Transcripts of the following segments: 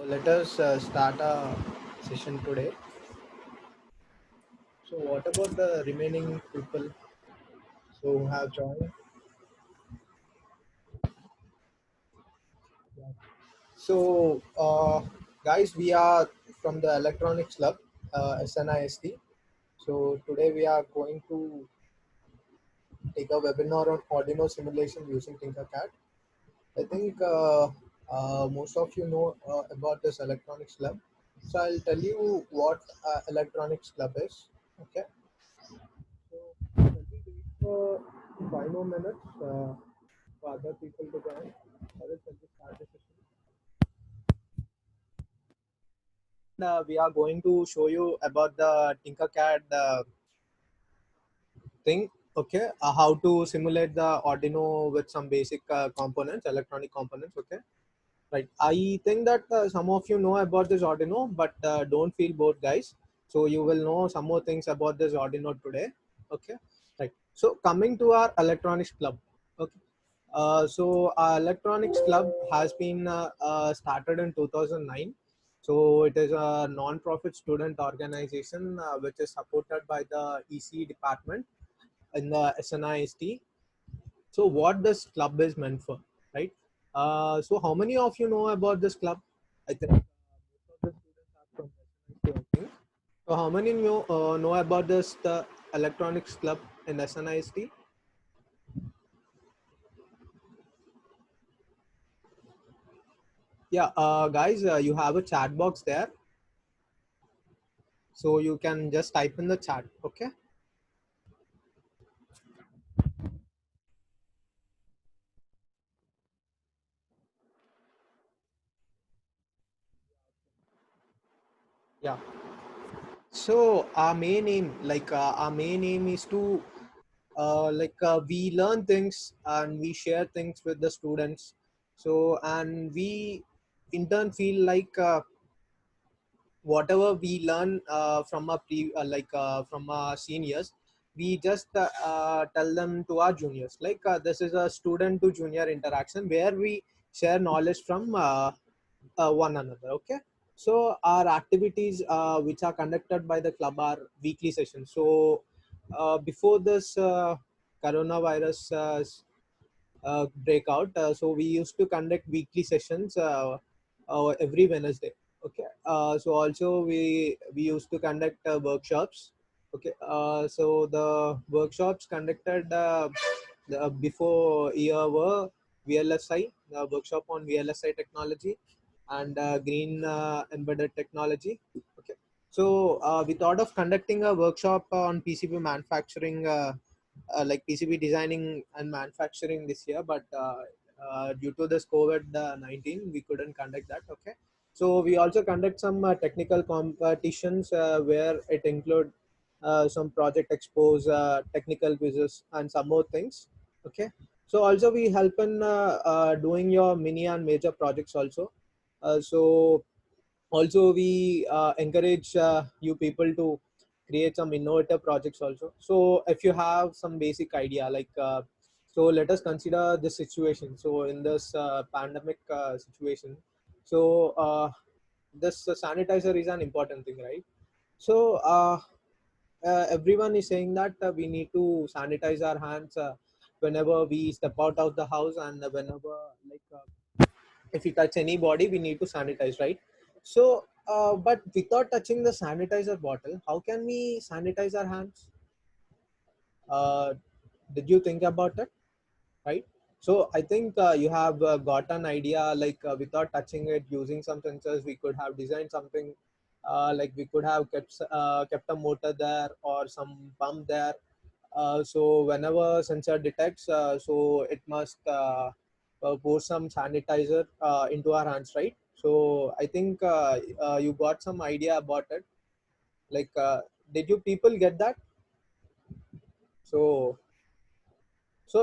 Let us start a session today. So, what about the remaining people who have joined? So, guys, we are from the Electronics Club, SNIST. So, today we are going to take a webinar on Arduino simulation using Tinkercad. I think most of you know about this Electronics Club. So, I'll tell you what Electronics Club is. Okay. So, let me wait for 5 more minutes for other people to join. Or else I'll just start the session. We are going to show you about the Tinkercad thing. Okay, how to simulate the Arduino with some basic components, electronic components. Okay, right. I think that some of you know about this Arduino, but don't feel bored, guys. So you will know some more things about this Arduino today. Okay, right. So coming to our electronics club. Okay. So our electronics club has been started in 2009. So it is a non-profit student organization which is supported by the EC department in the SNIST. So what this club is meant for, right? So how many of you know about this club? I think most of the students are from SNIST, I think. So how many know about this the electronics club in SNIST? Yeah, guys, you have a chat box there, so you can just type in the chat. Okay. Yeah. So our main aim is to we learn things and we share things with the students. So and we in turn feel like whatever we learn from our seniors, we just tell them to our juniors. This is a student to junior interaction where we share knowledge from one another. Okay. So our activities which are conducted by the club are weekly sessions. So before this coronavirus breakout, so we used to conduct weekly sessions every Wednesday. Okay. So also we used to conduct workshops. Okay. So the workshops conducted before year were VLSI, the workshop on VLSI technology and green embedded technology. Okay. So we thought of conducting a workshop on PCB manufacturing, like PCB designing and manufacturing this year, but due to this COVID-19, we couldn't conduct that. Okay. So we also conduct some technical competitions where it include some project expos, technical quizzes, and some more things. Okay. So also we help in doing your mini and major projects also. So also we encourage you people to create some innovative projects also. So if you have some basic idea, so let us consider this situation. So in this pandemic situation, so this sanitizer is an important thing, right? So everyone is saying that we need to sanitize our hands whenever we step out of the house, and whenever if we touch any body, we need to sanitize, right? So but without touching the sanitizer bottle, how can we sanitize our hands? uh, did you think about it? Right. So I think you have got an idea, without touching it, using some sensors, we could have designed something. We could have kept a motor there or some pump there. So whenever sensor detects, so it must pour some sanitizer into our hands, right? So I think you got some idea about it. like uh, did you people get that? So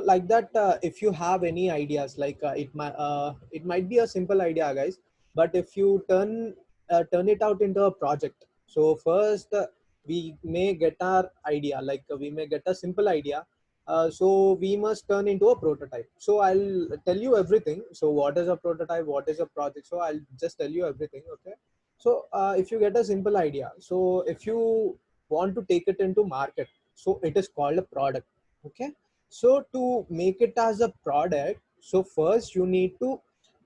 like that, if you have any ideas, it might be a simple idea, guys, but if you turn it out into a project. So first we may get our idea, we may get a simple idea, So we must turn into a prototype. So I'll tell you everything. So what is a prototype, what is a project? So I'll just tell you everything. Okay. So if you get a simple idea, so if you want to take it into market, so it is called a product. Okay. So to make it as a product, so first you need to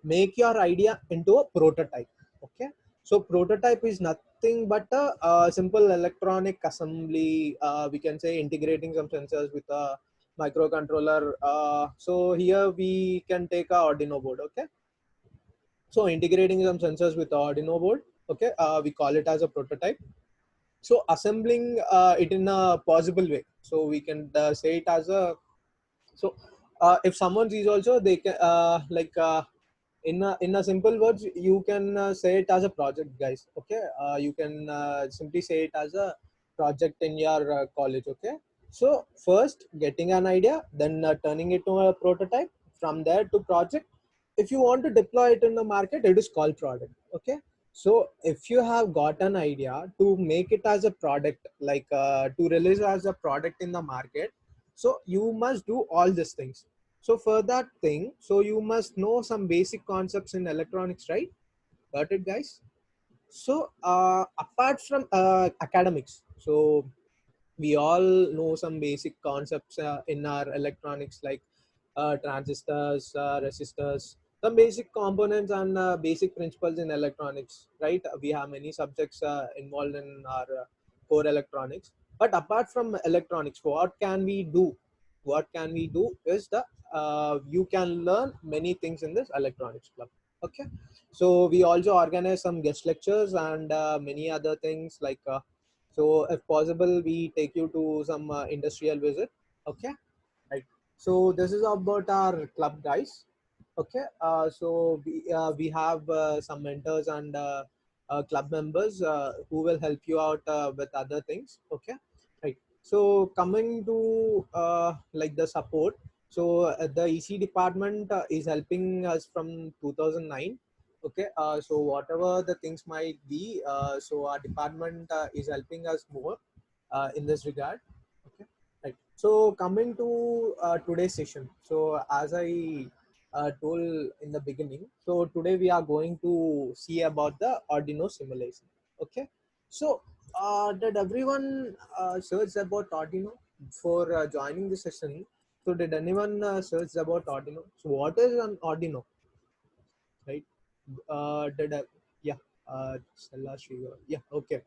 make your idea into a prototype. Okay. So prototype is nothing but a simple electronic assembly. We can say integrating some sensors with a microcontroller. So here we can take a Arduino board. Okay. So integrating some sensors with the Arduino board. Okay. We call it as a prototype. So assembling it in a possible way. So we can say it as a, so if someone sees also, they can in a simple words, you can say it as a project, guys. Okay. You can simply say it as a project in your college. Okay. So first getting an idea, then turning it to a prototype, from there to project. If you want to deploy it in the market, it is called product. Okay. So if you have got an idea to make it as a product, like to release as a product in the market, so you must do all these things. So for that thing, so you must know some basic concepts in electronics, right? Got it, guys? So apart from academics, so we all know some basic concepts in our electronics, like transistors, resistors, some basic components and basic principles in electronics, right? We have many subjects involved in our core electronics. But apart from electronics, what can we do? What can we do is the you can learn many things in this electronics club. Okay. So we also organize some guest lectures and many other things, like so if possible, we take you to some industrial visit. Okay. Right. So this is about our club, guys. Okay. So we have some mentors and club members who will help you out with other things. Okay. Right. So coming to like the support. So the EC department is helping us from 2009. Okay. So whatever the things might be, so our department is helping us more in this regard. Okay. Right. So coming to today's session. So as I told in the beginning, so today we are going to see about the Arduino simulation. Okay. So did everyone search about Arduino for joining the session? So did anyone search about Arduino? So what is an Arduino, right? Did I, yeah, Stella Shiva. Yeah, okay.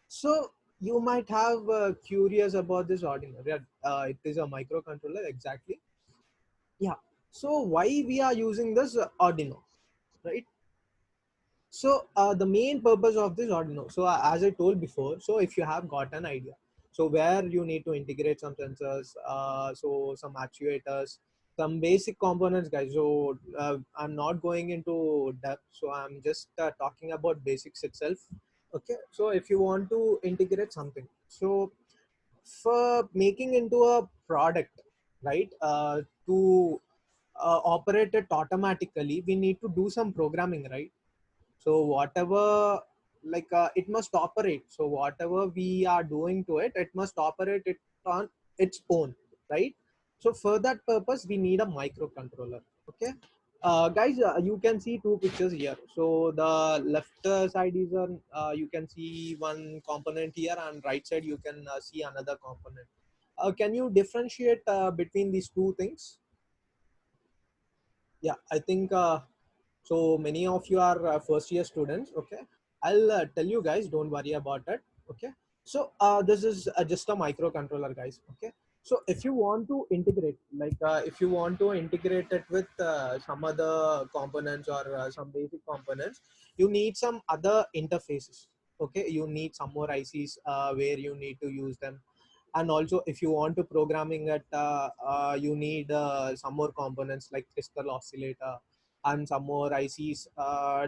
So you might have curious about this Arduino. Yeah, it is a microcontroller, exactly. Yeah. So why we are using this Arduino, right? So the main purpose of this Arduino, so as I told before, so if you have got an idea, so where you need to integrate some sensors, so some actuators, some basic components, guys. So I'm not going into depth, so I'm just talking about basics itself. Okay. So if you want to integrate something, so for making into a product, right, to operate it automatically, we need to do some programming, right? So whatever, like it must operate, so whatever we are doing to it, it must operate it on its own, right? So for that purpose we need a microcontroller. Okay. Guys, you can see two pictures here. So the left side is an you can see one component here, and right side you can see another component. Can you differentiate between these two things? Yeah, I think so many of you are first year students. Okay. I'll tell you guys, don't worry about it. Okay. So this is just a microcontroller, guys. Okay. So if you want to integrate, like if you want to integrate it with some other components or some basic components, you need some other interfaces. Okay. You need some more ICs where you need to use them. And also if you want to programming it, you need some more components like crystal oscillator and some more ICs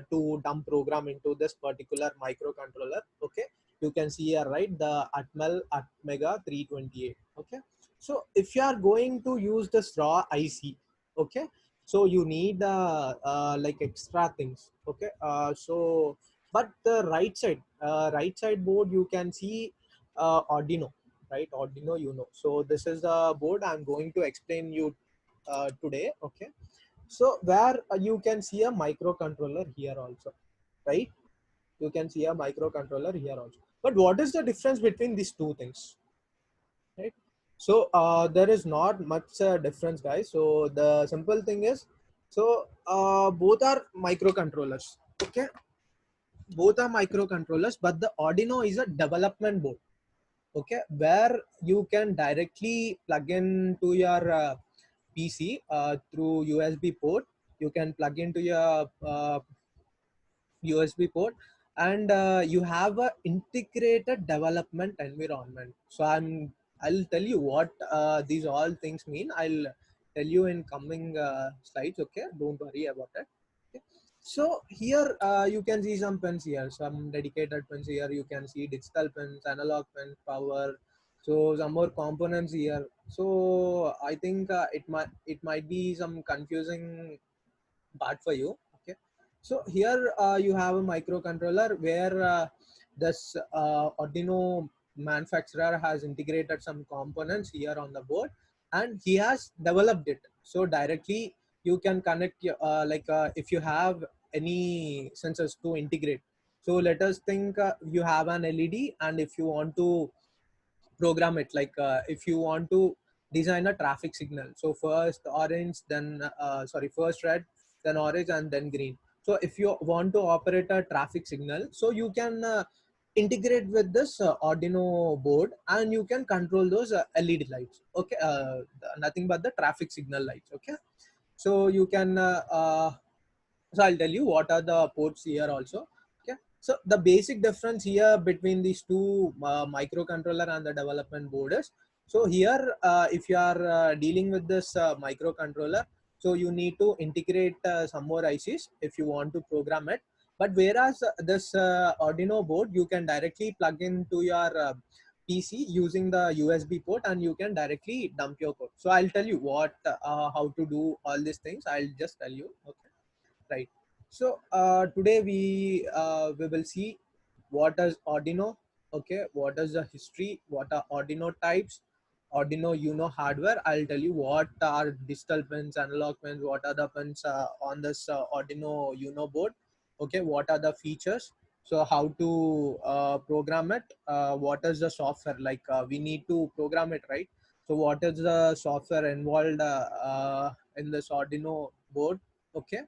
to dump program into this particular microcontroller. Okay. You can see here, right, the Atmel Atmega 328. Okay. So if you are going to use this raw IC, okay, so you need like extra things. Okay. But the right side board, you can see Arduino, right? Arduino Uno. So this is the board I'm going to explain you today. Okay, so where you can see a microcontroller here also, right? You can see a microcontroller here also. But what is the difference between these two things, right? So there is not much difference, guys. So the simple thing is, so both are microcontrollers. Okay, both are microcontrollers, but the Arduino is a development board. Okay, where you can directly plug into your PC through USB port. You can plug into your USB port, and you have a integrated development environment. So I'll tell you what these all things mean. I'll tell you in coming slides. Okay, don't worry about it. Okay. So here you can see some pins here, some dedicated pins here. You can see digital pins, analog pins, power. So some more components here. So I think it might be some confusing part for you. Okay, so here you have a microcontroller where this Arduino manufacturer has integrated some components here on the board, and he has developed it. So directly you can connect if you have any sensors to integrate. So let us think you have an LED, and if you want to program it, if you want to design a traffic signal, so first orange, then first red, then orange, and then green. So if you want to operate a traffic signal, so you can integrate with this Arduino board, and you can control those LED lights. Okay, nothing but the traffic signal lights. Okay, so you can so I'll tell you what are the ports here also. Okay, so the basic difference here between these two microcontroller and the development board is, so here if you are dealing with this microcontroller, so you need to integrate some more ICs if you want to program it. But whereas this Arduino board, you can directly plug into your PC using the USB port, and you can directly dump your code. So I'll tell you what how to do all these things. I'll just tell you. Okay, right. So today we will see what is Arduino. Okay, what is the history, what are Arduino types, Arduino Uno hardware. I'll tell you what are digital pins, analog pins, what are the pins on this Arduino Uno board. Okay, what are the features, so how to program it, what is the software, we need to program it, right? So what is the software involved in this Arduino board. Okay,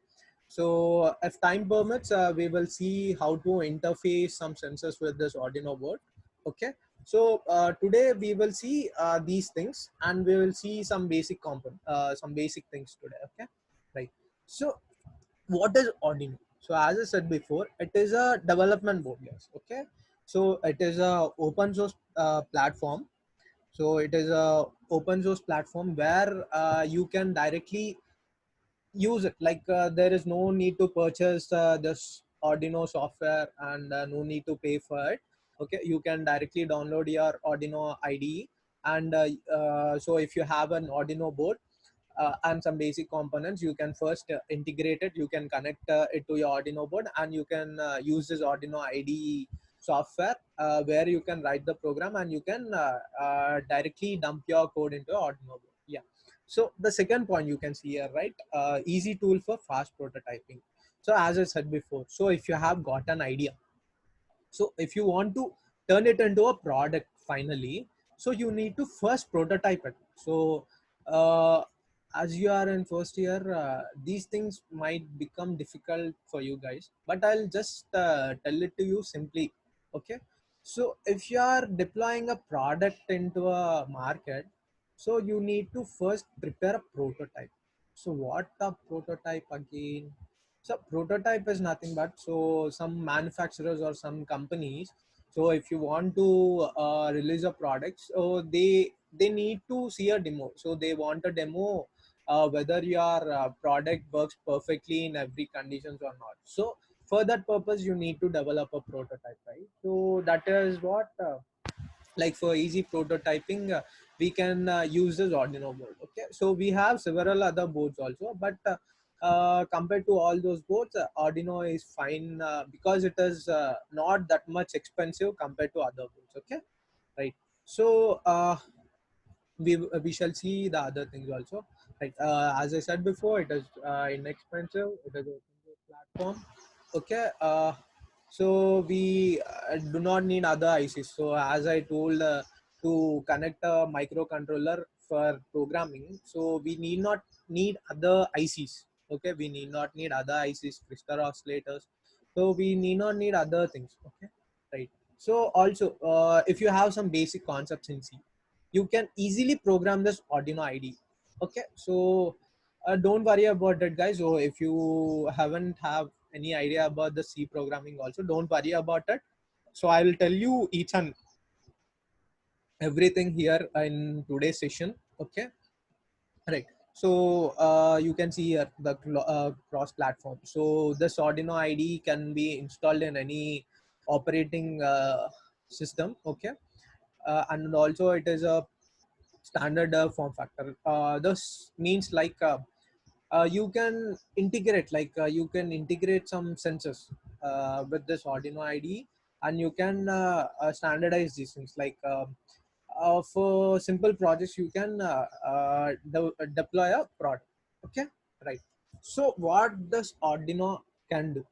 so if time permits, we will see how to interface some sensors with this Arduino board. Okay. So today we will see these things, and we will see some basic some basic things today. Okay. Right. So what is Arduino? So as I said before, it is a development board. Yes. Okay. So it is a open source platform. So it is a open source platform where you can directly use it, there is no need to purchase this Arduino software, and no need to pay for it. Okay, you can directly download your Arduino IDE, and so if you have an Arduino board and some basic components, you can first integrate it, you can connect it to your Arduino board, and you can use this Arduino IDE software where you can write the program, and you can directly dump your code into Arduino board. Yeah. So the second point you can see here, right? Easy tool for fast prototyping. So as I said before, so if you have got an idea, so if you want to turn it into a product finally, so you need to first prototype it. So uh, as you are in first year, these things might become difficult for you guys, but I'll just tell it to you simply. Okay, so if you are deploying a product into a market, so you need to first prepare a prototype. So what a prototype again? So prototype is nothing but, so some manufacturers or some companies, so if you want to release a product, so they need to see a demo. So they want a demo whether your product works perfectly in every conditions or not. So for that purpose, you need to develop a prototype, right? So that is what for easy prototyping, we can use this Arduino board. Okay, so we have several other boards also, but compared to all those boards, Arduino is fine because it is not that much expensive compared to other boards. Okay, right. So we shall see the other things also. Right. As I said before, it is inexpensive. It is open source platform. Okay. So we do not need other ICs. So as I told, to connect a microcontroller for programming, so we need not need other ICs. Okay, we need not need other ICs, crystal oscillators. So we need not need other things. Okay, right. So also, if you have some basic concepts in C, you can easily program this Arduino IDE. Okay, so don't worry about that, guys. So if you haven't have any idea about the C programming, also don't worry about it. So I will tell you each and everything here in today's session. Okay, right. So you can see here the cross platform. So this Arduino IDE can be installed in any operating system. Okay, and also it is a standard form factor. This means like you can integrate, you can integrate some sensors with this Arduino IDE, and you can standardize these things. Like for simple projects, you can deploy a product. Okay, right. So what does Arduino can do?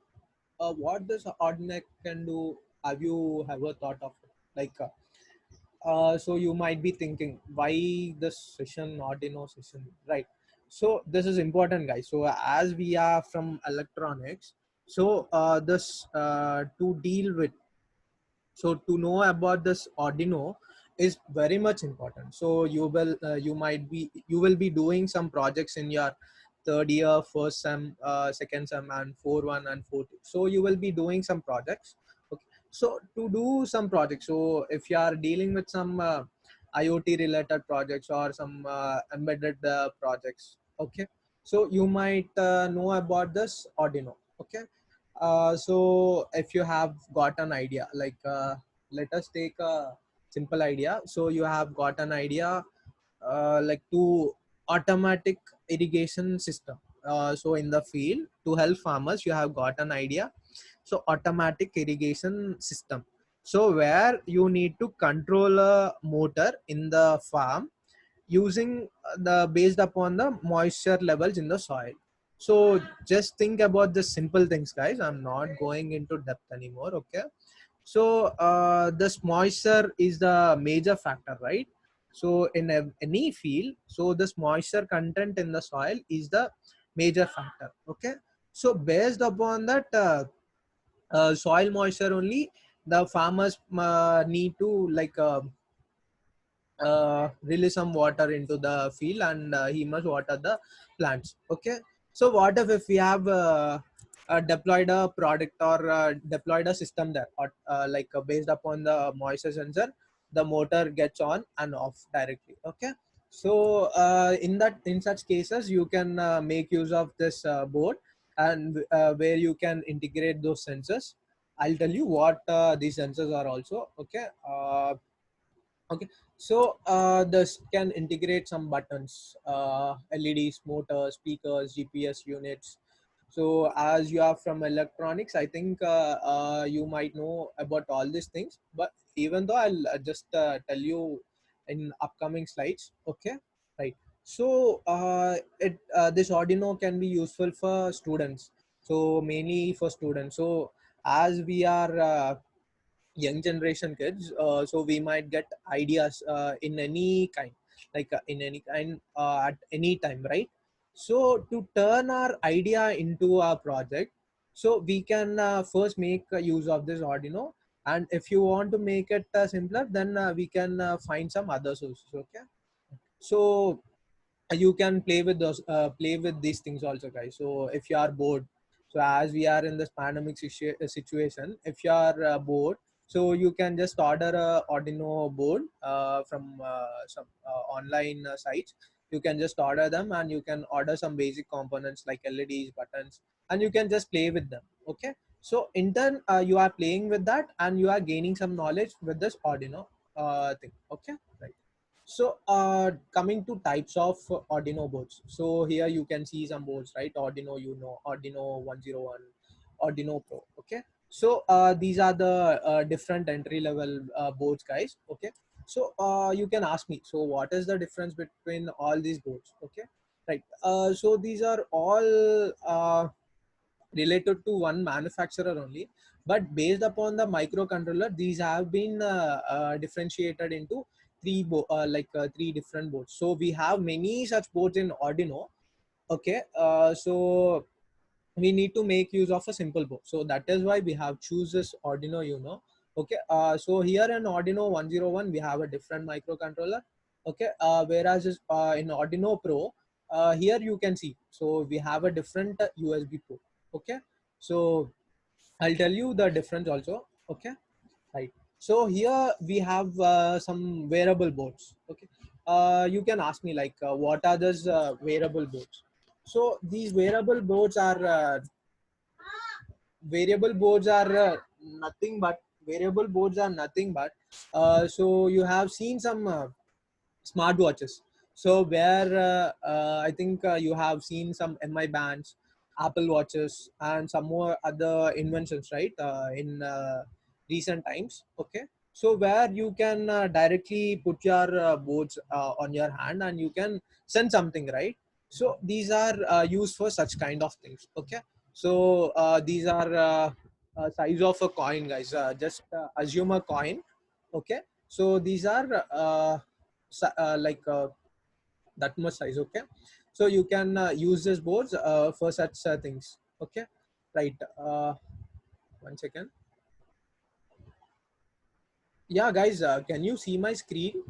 What does Arduino can do? Have you ever thought of it? Like so you might be thinking, why this session, Arduino session, right? So this is important, guys. So as we are from electronics, so this to deal with, so to know about this Arduino is very much important. So you will be doing some projects in your third year, first sem, second sem, and 4-1 and 4-2. So you will be doing some projects. Okay. So to do some projects, so if you are dealing with some IoT related projects or some embedded projects, okay, so you might know about this Arduino. Okay. So if you have got an idea, like let us take a simple idea. So you have got an idea, like to automatic irrigation system. So in the field to help farmers, you have got an idea. So automatic irrigation system. So where you need to control a motor in the farm using the based upon the moisture levels in the soil. So just think about the simple things, guys. I'm not going into depth anymore. Okay. So this moisture is the major factor, right? So in any field, so this moisture content in the soil is the major factor. Okay. So based upon that soil moisture only, the farmers need to like release some water into the field, and he must water the plants. Okay. So what if we have deployed a product or deployed a system there, or like based upon the moisture sensor, the motor gets on and off directly. Okay. So in such cases, you can make use of this board, and where you can integrate those sensors. I'll tell you what these sensors are also. Okay. Okay, so this can integrate some buttons, LEDs, motors, speakers, GPS units. So as you are from electronics, I think you might know about all these things. But even though I'll just tell you in upcoming slides. Okay, right. So this Arduino can be useful for students. So mainly for students. So as we are young generation kids, so we might get ideas in any kind, like in any kind at any time, right? So to turn our idea into a project, so we can first make use of this Arduino, and if you want to make it simpler, then we can find some other sources. Okay. So you can play with these things also, guys. So if you are bored, so as we are in this pandemic situation, if you are bored, so you can just order a Arduino board from some online sites. You can just order them, and you can order some basic components like LEDs, buttons, and you can just play with them. Okay. So in turn, you are playing with that, and you are gaining some knowledge with this Arduino thing. Okay, right. So coming to types of Arduino boards. So here you can see some boards, right? Arduino Uno, Arduino 101, Arduino Pro. Okay. So these are the different entry level boards, guys. Okay. So you can ask me, so what is the difference between all these boards? Okay, right. So these are all related to one manufacturer only, but based upon the microcontroller, these have been differentiated into three different boards. So we have many such boards in Arduino. Okay, so we need to make use of a simple board, so that is why we have choose this Arduino Uno. Okay, so here in Arduino 101 we have a different microcontroller. Okay, whereas in Arduino Pro, here you can see, so we have a different USB port. Okay, so I'll tell you the difference also. Okay, right. So here we have some wearable boards. Okay, you can ask me like, what are those wearable boards? So these variable boards are nothing but so you have seen some smartwatches. So where I think you have seen some MI bands, Apple watches, and some more other inventions, right? In recent times. Okay. So where you can directly put your boards on your hand and you can send something, right? So these are used for such kind of things. Okay. So these are size of a coin, guys. Just assume a coin. Okay. So these are like that much size. Okay, so you can use these boards for such things. Okay, right. 1 second. Yeah, guys, can you see my screen?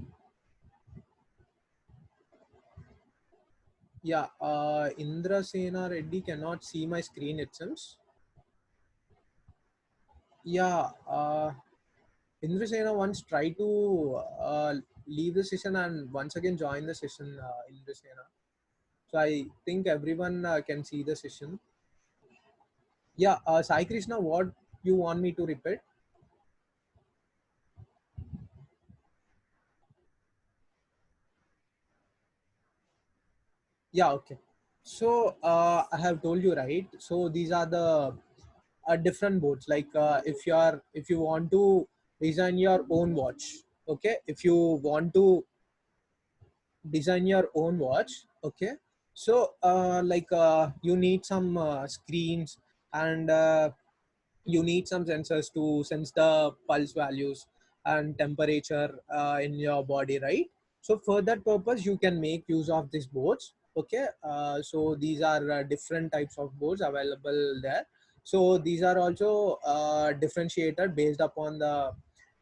Yeah, Indrasena Reddy cannot see my screen, it seems. Yeah, Indrasena once try to leave the session and once again join the session, Indrasena. So I think everyone can see the session. Yeah, Sai Krishna, what you want me to repeat? Yeah, okay. So I have told you, right? So these are the different boards. Like if you want to design your own watch, okay. If you want to design your own watch, okay. So you need some screens, and you need some sensors to sense the pulse values and temperature in your body, right? So for that purpose you can make use of these boards. Okay, so these are different types of boards available there. So these are also differentiated based upon the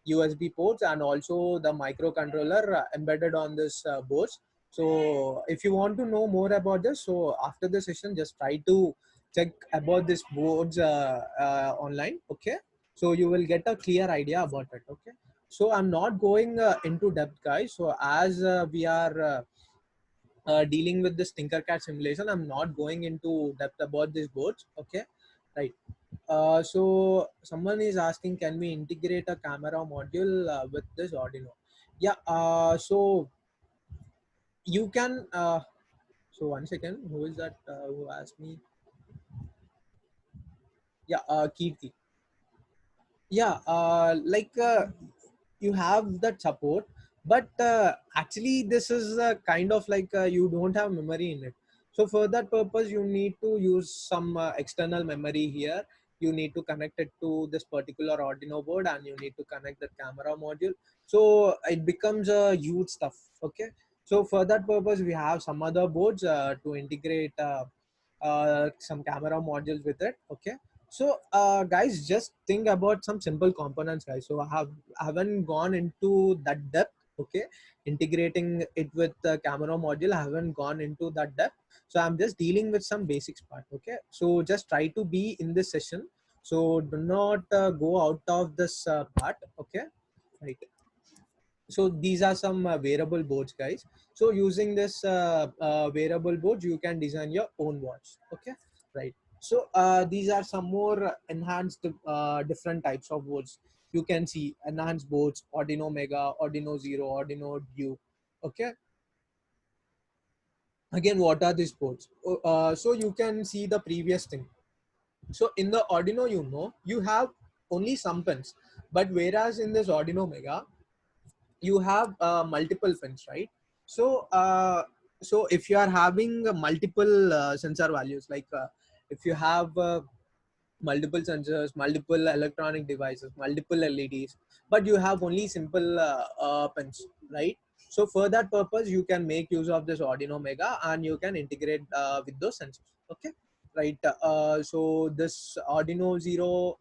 USB ports and also the microcontroller embedded on this boards. So if you want to know more about this, so after the session just try to check about this boards online. Okay, so you will get a clear idea about it. Okay, so I'm not going into depth, guys. So as we are dealing with this Tinkercad simulation, I'm not going into depth about these boards. Okay, right. So someone is asking, can we integrate a camera module with this Arduino? Yeah, so you can so 1 second, who is that who asked me? Yeah, Kirti. Yeah, you have that support, but actually this is kind of like you don't have memory in it. So for that purpose you need to use some external memory here. You need to connect it to this particular Arduino board and you need to connect the camera module, so it becomes a huge stuff. Okay, so for that purpose we have some other boards to integrate some camera modules with it. Okay, so guys, just think about some simple components, guys. So I haven't gone into that depth. Okay, integrating it with the camera module, I haven't gone into that depth. So I'm just dealing with some basics part. Okay, so just try to be in this session. So do not go out of this part. Okay, right. So these are some wearable boards, guys. So using this wearable boards you can design your own watch. Okay, right. So these are some more enhanced different types of boards. You can see enhanced boards: Arduino Mega, Arduino Zero, Arduino Duke. Okay, again, what are these boards? So you can see the previous thing. So in the Arduino, you have only some pins, but whereas in this Arduino Mega you have multiple pins, right? So so if you are having multiple sensor values, like if you have multiple sensors, multiple electronic devices, multiple LEDs, but you have only simple pins, right? So for that purpose, you can make use of this Arduino Mega and you can integrate with those sensors. Okay, right? So this Arduino Zero,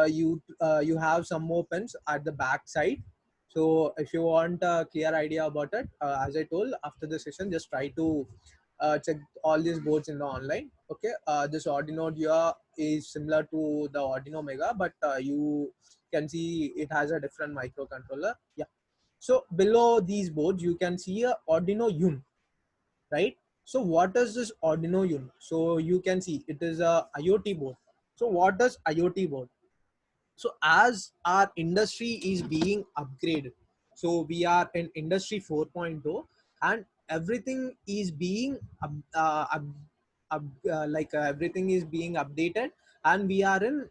you have some more pins at the back side. So if you want a clear idea about it, as I told after the session, just try to check all these boards in the online. Okay, this Arduino Dia is similar to the Arduino Mega, but you can see it has a different microcontroller. Yeah. So below these boards, you can see a Arduino Un, right? So what is this Arduino Un? So you can see it is a IoT board. So what does IoT board? So as our industry is being upgraded, so we are in industry 4.0 and everything is being everything is being updated, and we are in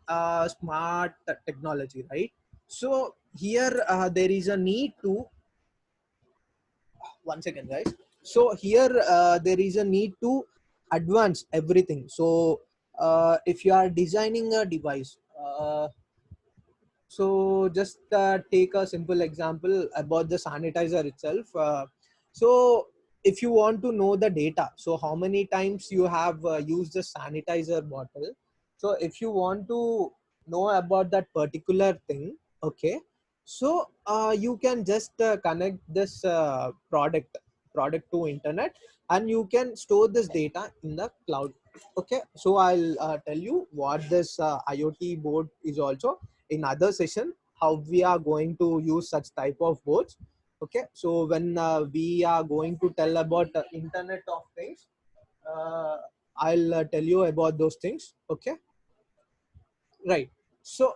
smart technology, right? So here there is a need to, one second guys. So here there is a need to advance everything. So if you are designing a device, so just take a simple example about the sanitizer itself. So if you want to know the data, so how many times you have used the sanitizer bottle, so if you want to know about that particular thing, okay, so you can just connect this product to internet, and you can store this data in the cloud. Okay, so I'll tell you what this IoT board is also in other session, how we are going to use such type of boards. Okay, so when we are going to tell about internet of things, uh, I'll tell you about those things. Okay, right. So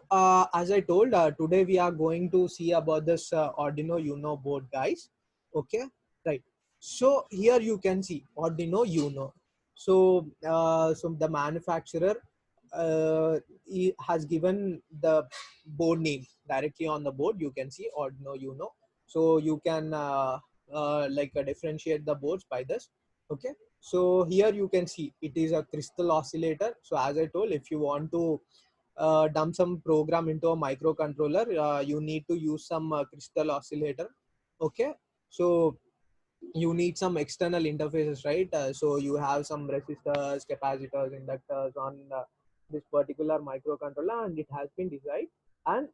as I told, today we are going to see about this Arduino Uno board, guys. Okay, right. So here you can see Arduino Uno. So so the manufacturer he has given the board name directly on the board. You can see Arduino Uno. So you can differentiate the boards by this. Okay. So here you can see it is a crystal oscillator. So as I told, if you want to dump some program into a microcontroller, you need to use some crystal oscillator. Okay, so you need some external interfaces, right? So you have some resistors, capacitors, inductors on this particular microcontroller, and it has been designed. And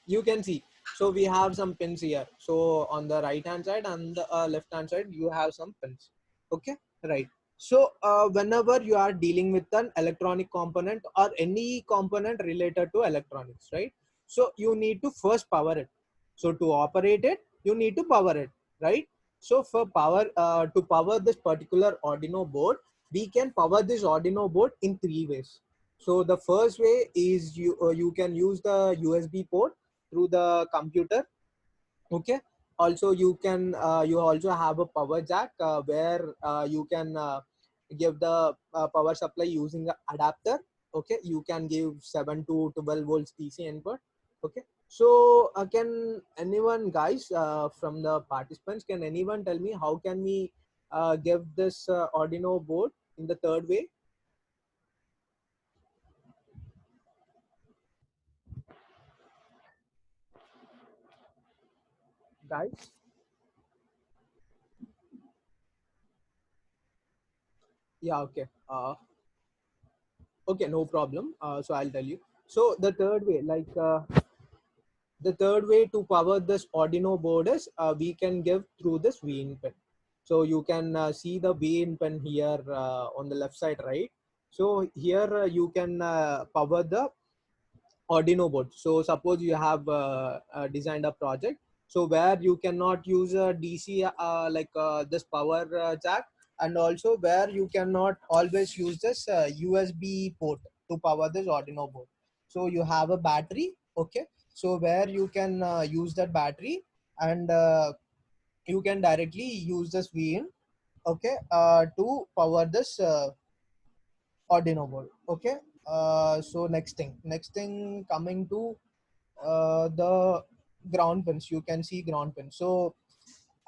you can see, so we have some pins here. So on the right hand side and the left hand side, you have some pins. Okay, right. So whenever you are dealing with an electronic component or any component related to electronics, right? So you need to first power it. So to operate it, you need to power it, right? So for power, to power this particular Arduino board, we can power this Arduino board in three ways. So the first way is you can use the USB port through the computer. Okay. Also you can you also have a power jack where you can give the power supply using an adapter. Okay, you can give 7 to 12 volts DC input. Okay, so can anyone, guys, from the participants, can anyone tell me how can we give this Arduino board in the third way, guys? Yeah, okay. Okay, no problem. So I'll tell you. So the third way, the third way to power this Arduino board is we can give through this VIN pin. So you can see the VIN pin here on the left side, right? So here you can power the Arduino board. So suppose you have designed a project, so where you cannot use a DC this power jack, and also where you cannot always use this USB port to power this Arduino board. So you have a battery, okay? So where you can use that battery, and you can directly use this VIN, okay, to power this Arduino board, okay? So next thing coming to the ground pins. You can see ground pins. So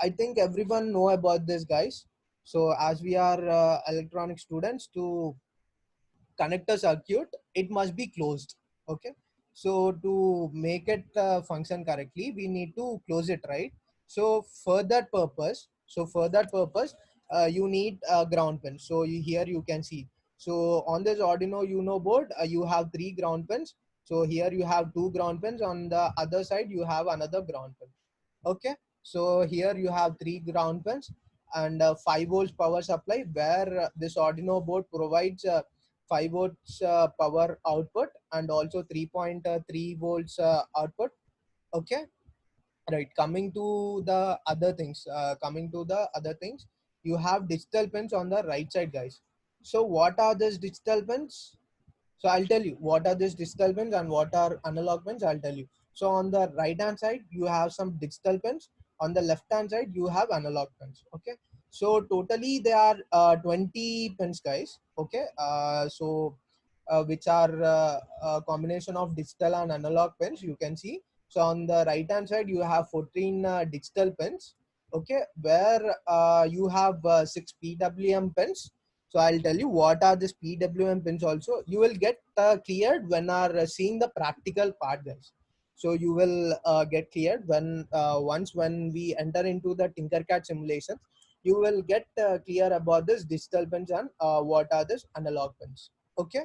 I think everyone know about this, guys. So as we are electronic students, to connect a circuit, it must be closed. Okay, so to make it function correctly, we need to close it, right? So for that purpose, you need a ground pin. So here you can see, so on this Arduino Uno board, you have three ground pins. So here you have two ground pins, on the other side you have another ground pin. Okay, so here you have three ground pins and 5 volts power supply, where this Arduino board provides 5 volts power output and also 3.3 volts output. Okay, right. Coming to the other things, you have digital pins on the right side, guys. So what are these digital pins? So I'll tell you what are these digital pins and what are analog pins. I'll tell you. So on the right hand side, you have some digital pins. On the left hand side, you have analog pins. Okay. So totally there are 20 pins, guys. Okay. Which are a combination of digital and analog pins. You can see. So on the right hand side, you have 14 digital pins. Okay. Where you have 6 PWM pins. So I'll tell you what are these PWM pins also. You will get cleared when are seeing the practical part, guys. So you will get cleared when once when we enter into the Tinkercad simulations, you will get clear about this digital pins and what are this analog pins. Okay,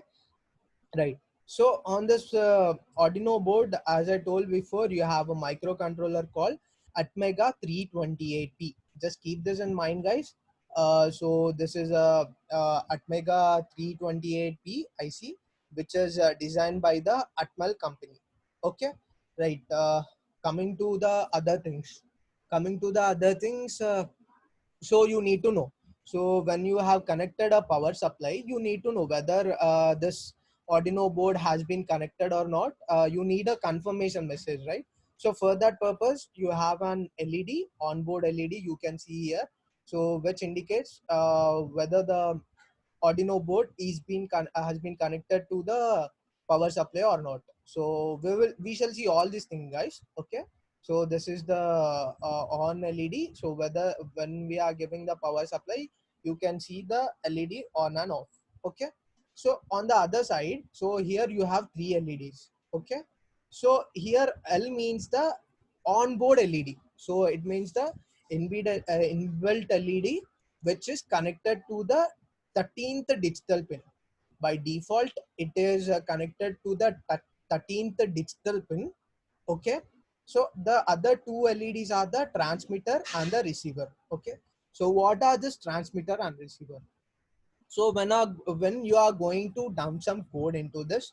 right. So on this Arduino board, as I told before, you have a microcontroller called Atmega 328P. Just keep this in mind, guys. So this is a Atmega 328P IC, which is designed by the Atmel company. Okay, right. Coming to the other things. Coming to the other things. So you need to know, so when you have connected a power supply, you need to know whether this Arduino board has been connected or not. You need a confirmation message, right? So for that purpose, you have an LED, onboard LED, you can see here, so which indicates whether the Arduino board has been connected to the power supply or not. So we shall see all these things, guys. Okay. So this is the on LED. So whether when we are giving the power supply, you can see the LED on and off. Okay. So on the other side, so here you have three LEDs. Okay. So here L means the onboard LED. So it means the inbuilt LED, which is connected to the 13th digital pin. By default, it is connected to the 13th digital pin. Okay. So the other two LEDs are the transmitter and the receiver. Okay. So what are this transmitter and receiver? So when you are going to dump some code into this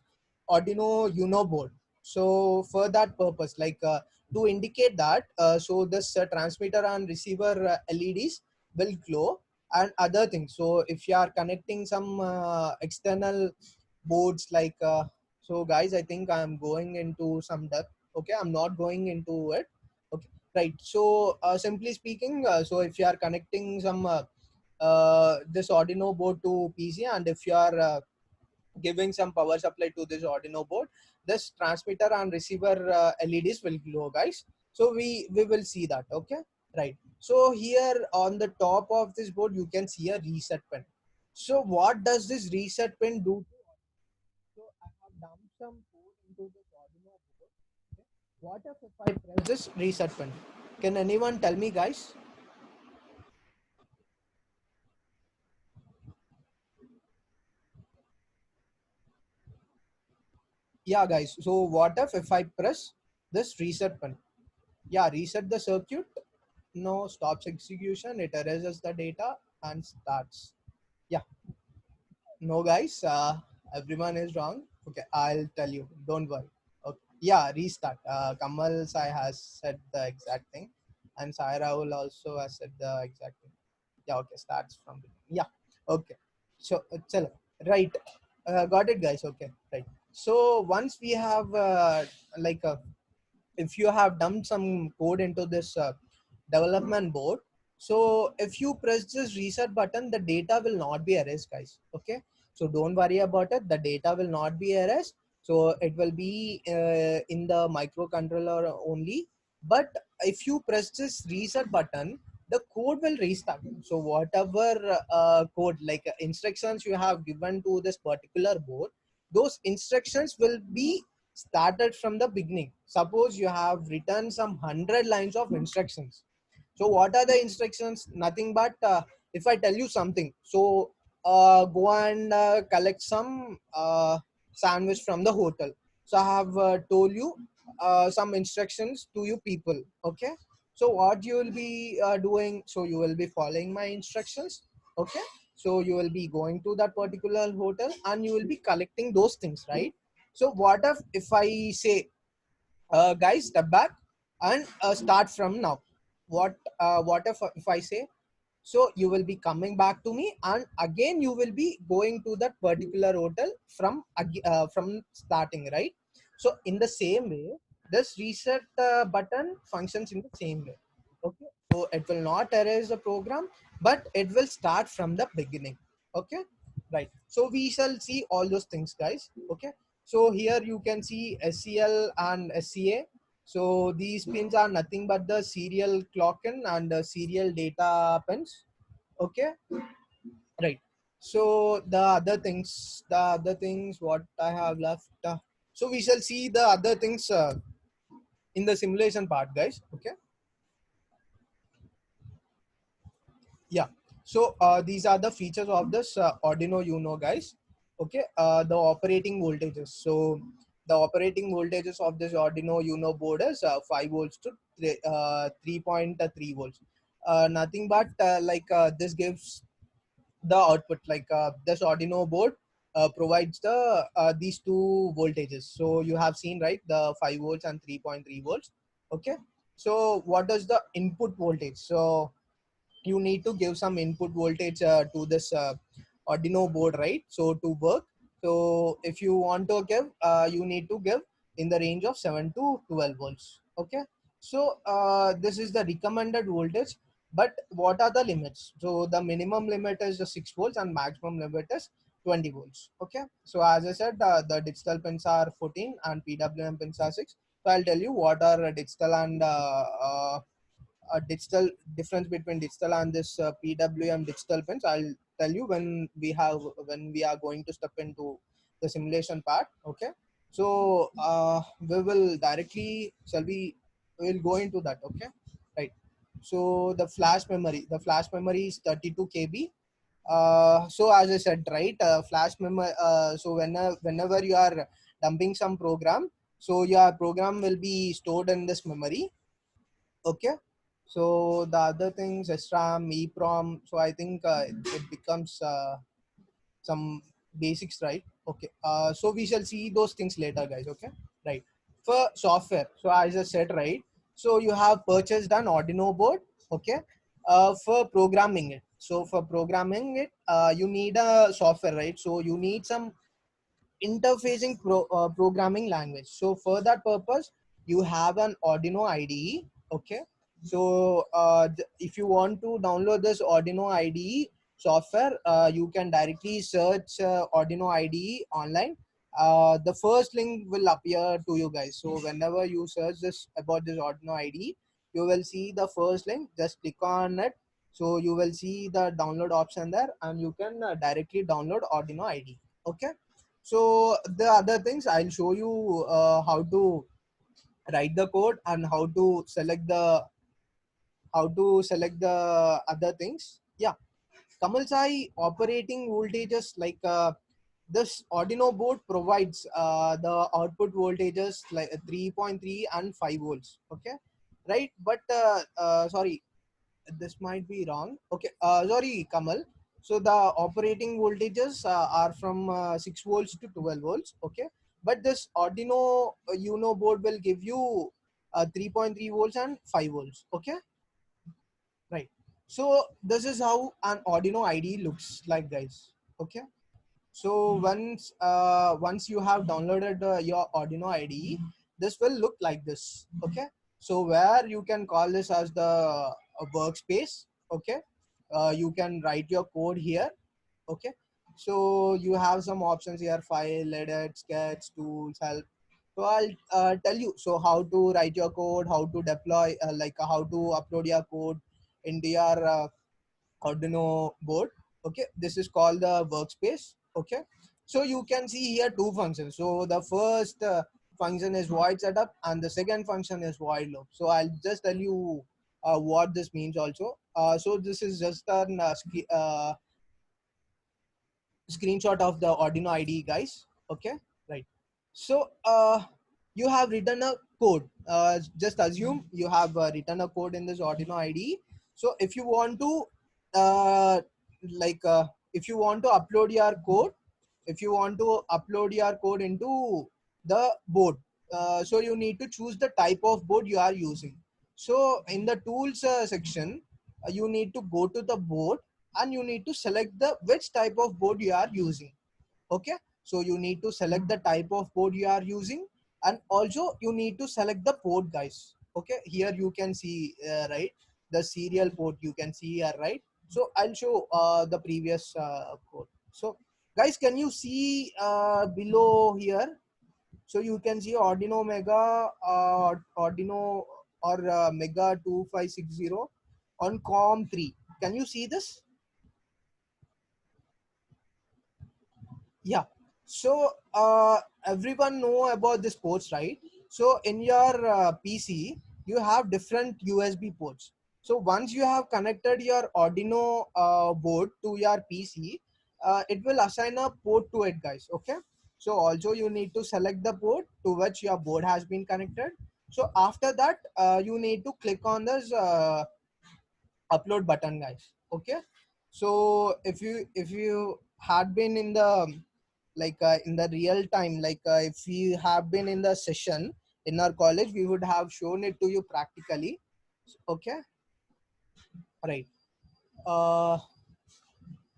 Arduino Uno board, so for that purpose, like to indicate that, so this transmitter and receiver LEDs will glow and other things. So if you are connecting some external boards like, so guys, I think I'm going into some depth. Okay, I'm not going into it. Okay, right. So simply speaking, so if you are connecting some this Arduino board to PC, and if you are giving some power supply to this Arduino board, this transmitter and receiver LEDs will glow, guys. So we will see that. Okay, right. So here on the top of this board, you can see a reset pin. So what does this reset pin do? So I have dumped some code into this Arduino board. Okay. What if I press this reset pin? Can anyone tell me, guys? Yeah, guys. So what if I press this reset pin? Yeah, reset the circuit. No, stops execution. It erases the data and starts. Yeah, no, guys. Everyone is wrong. Okay, I'll tell you. Don't worry. Okay. Yeah, restart. Kamal Sai has said the exact thing, and Sai Rahul also has said the exact thing. Yeah, okay. Starts from the yeah. Okay. So, chalo. Right. Got it, guys. Okay. Right. So once we have like if you have dumped some code into this development board, so if you press this reset button, the data will not be erased, guys. Okay, so don't worry about it, the data will not be erased. So it will be in the microcontroller only. But if you press this reset button, the code will restart. So whatever code, like instructions you have given to this particular board, those instructions will be started from the beginning. Suppose you have written some 100 lines of instructions. So what are the instructions? Nothing but if I tell you something, so go and collect some sandwich from the hotel. So I have told you some instructions to you people. Okay. So what you will be doing? So you will be following my instructions. Okay. So you will be going to that particular hotel and you will be collecting those things, right? So what if I say, guys, step back and start from now? What if I say, so you will be coming back to me and again you will be going to that particular hotel from starting, right? So in the same way, this reset button functions in the same way. Okay, so it will not erase the program, but it will start from the beginning. Okay, right. So we shall see all those things, guys. Okay, so here you can see SCL and SCA. So these pins are nothing but the serial clock in and the serial data pins. Okay, right. So the other things what I have left. So we shall see the other things in the simulation part, guys. Okay. Yeah. So these are the features of this Arduino Uno, guys. Okay. The operating voltages. So the operating voltages of this Arduino Uno board is 5 volts to 3.3 volts. Nothing but this gives the output, like this Arduino board provides the these two voltages. So you have seen, right, the 5 volts and 3.3 volts. Okay. So what is the input voltage? So you need to give some input voltage to this Arduino board, right? So to work, so if you want to give, you need to give in the range of 7 to 12 volts. Okay. So this is the recommended voltage, but what are the limits? So the minimum limit is the 6 volts and maximum limit is 20 volts. Okay. So as I said, the digital pins are 14 and PWM pins are 6. So I'll tell you what are digital and digital difference between digital and this PWM digital pins. I'll tell you when we are going to step into the simulation part. Okay. So we will directly shall we will go into that. Okay. Right. So the flash memory is 32 KB. So as I said, right, flash memory. So whenever you are dumping some program, so your program will be stored in this memory. Okay. So the other things, SRAM, EEPROM. So I think it becomes some basics, right? Okay. So we shall see those things later, guys. Okay. Right. For software, so as I said, right. So you have purchased an Arduino board. Okay. For programming it. So for programming it, you need a software, right? So you need some interfacing programming language. So for that purpose, you have an Arduino IDE. Okay. So if you want to download this Arduino IDE software, you can directly search Arduino IDE online. The first link will appear to you guys. So whenever you search this about this Arduino IDE, you will see the first link. Just click on it. So you will see the download option there, and you can directly download Arduino IDE. Okay. So the other things I'll show you how to write the code and how to select the other things. Yeah, Kamal Sai, operating voltages, like this Arduino board provides the output voltages like 3.3 and 5 volts. Okay, right? But sorry, this might be wrong. Okay, sorry, Kamal. So the operating voltages are from 6 volts to 12 volts. Okay, but this Arduino Uno board will give you 3.3 volts and 5 volts. Okay, right. So this is how an Arduino IDE looks like, guys. Okay. So once you have downloaded your Arduino IDE, this will look like this. Okay. So where you can call this as the workspace. Okay. You can write your code here. Okay. So you have some options here: file, edit, sketch, tools, help. So I'll tell you so how to write your code, how to deploy, how to upload your code into your Arduino board. Okay, this is called the workspace. Okay, so you can see here two functions. So the first function is void setup, and the second function is void loop. So I'll just tell you what this means also. So this is just a screenshot of the Arduino IDE, guys. Okay, right. So you have written a code. Just assume you have written a code in this Arduino IDE. So if you want to uh, like if you want to upload your code, if you want to upload your code into the board, so you need to choose the type of board you are using. So in the tools section, you need to go to the board and you need to select the which type of board you are using. Okay, so you need to select the type of board you are using, and also you need to select the port, guys. Okay, here you can see right, the serial port you can see here, right? So I'll show the previous code. So guys, can you see below here? So you can see Arduino Mega, Arduino or Mega 2560 on COM3. Can you see this? Yeah. So everyone know about this ports, right? So in your PC, you have different USB ports. So once you have connected your Arduino board to your PC, it will assign a port to it, guys. Okay. So also you need to select the port to which your board has been connected. So after that, you need to click on this upload button, guys. Okay, so if you had been in the in the real time, if you have been in the session in our college, we would have shown it to you practically. Okay, right. uh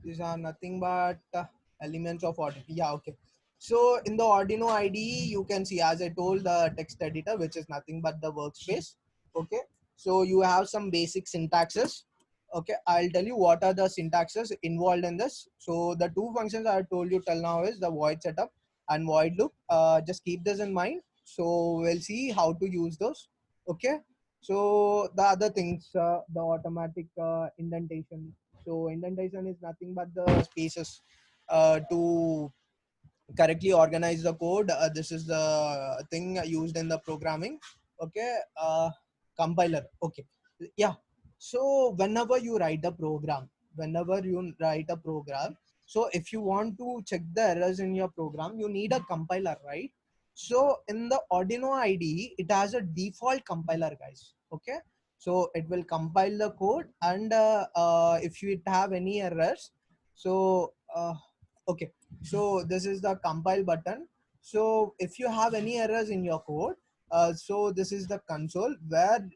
these are nothing but elements of Arduino. Yeah, okay. So in the Arduino IDE, you can see, as I told, the text editor, which is nothing but the workspace. Okay. So you have some basic syntaxes. Okay. I'll tell you what are the syntaxes involved in this. So the two functions I told you till now is the void setup and void loop. Just keep this in mind. So we'll see how to use those. Okay. So the other things, the automatic indentation. So indentation is nothing but the spaces to correctly organize the code. This is the thing used in the programming. Okay, compiler. Okay, yeah. So whenever you write a program, so if you want to check the errors in your program, you need a compiler, right? So in the Arduino IDE, it has a default compiler, guys. Okay, so it will compile the code, and if you have any errors, so okay, so this is the compile button. So if you have any errors in your code, so this is the console where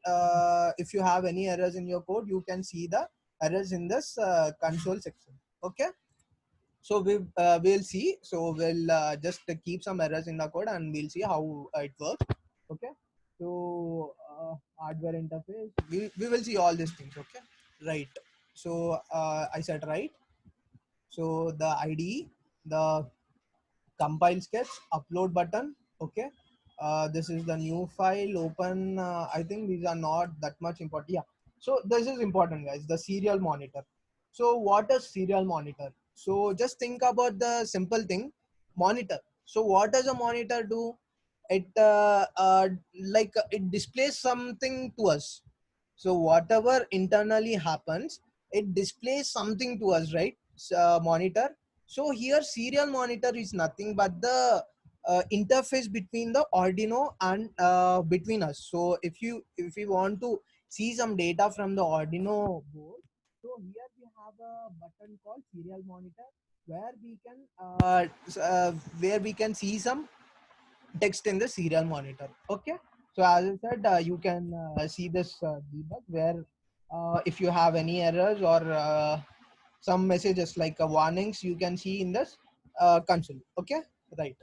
if you have any errors in your code, you can see the errors in this console section. Okay, so we'll see. So we'll just keep some errors in the code and we'll see how it works. Okay, so hardware interface, we will see all these things. Okay, right. So I said right. So the IDE, the compile sketch, upload button. Okay, this is the new file, open. I think these are not that much important. Yeah, so this is important, guys, the serial monitor. So what is serial monitor? So just think about the simple thing, monitor. So what does a monitor do? It it displays something to us. So whatever internally happens, it displays something to us, right? Monitor. So here serial monitor is nothing but the interface between the Arduino and between us. So if you want to see some data from the Arduino board, so here we have a button called serial monitor where we can where we can see some text in the serial monitor. Okay, so as I said, you can see this debug where if you have any errors or some messages warnings, you can see in this console. Okay, right.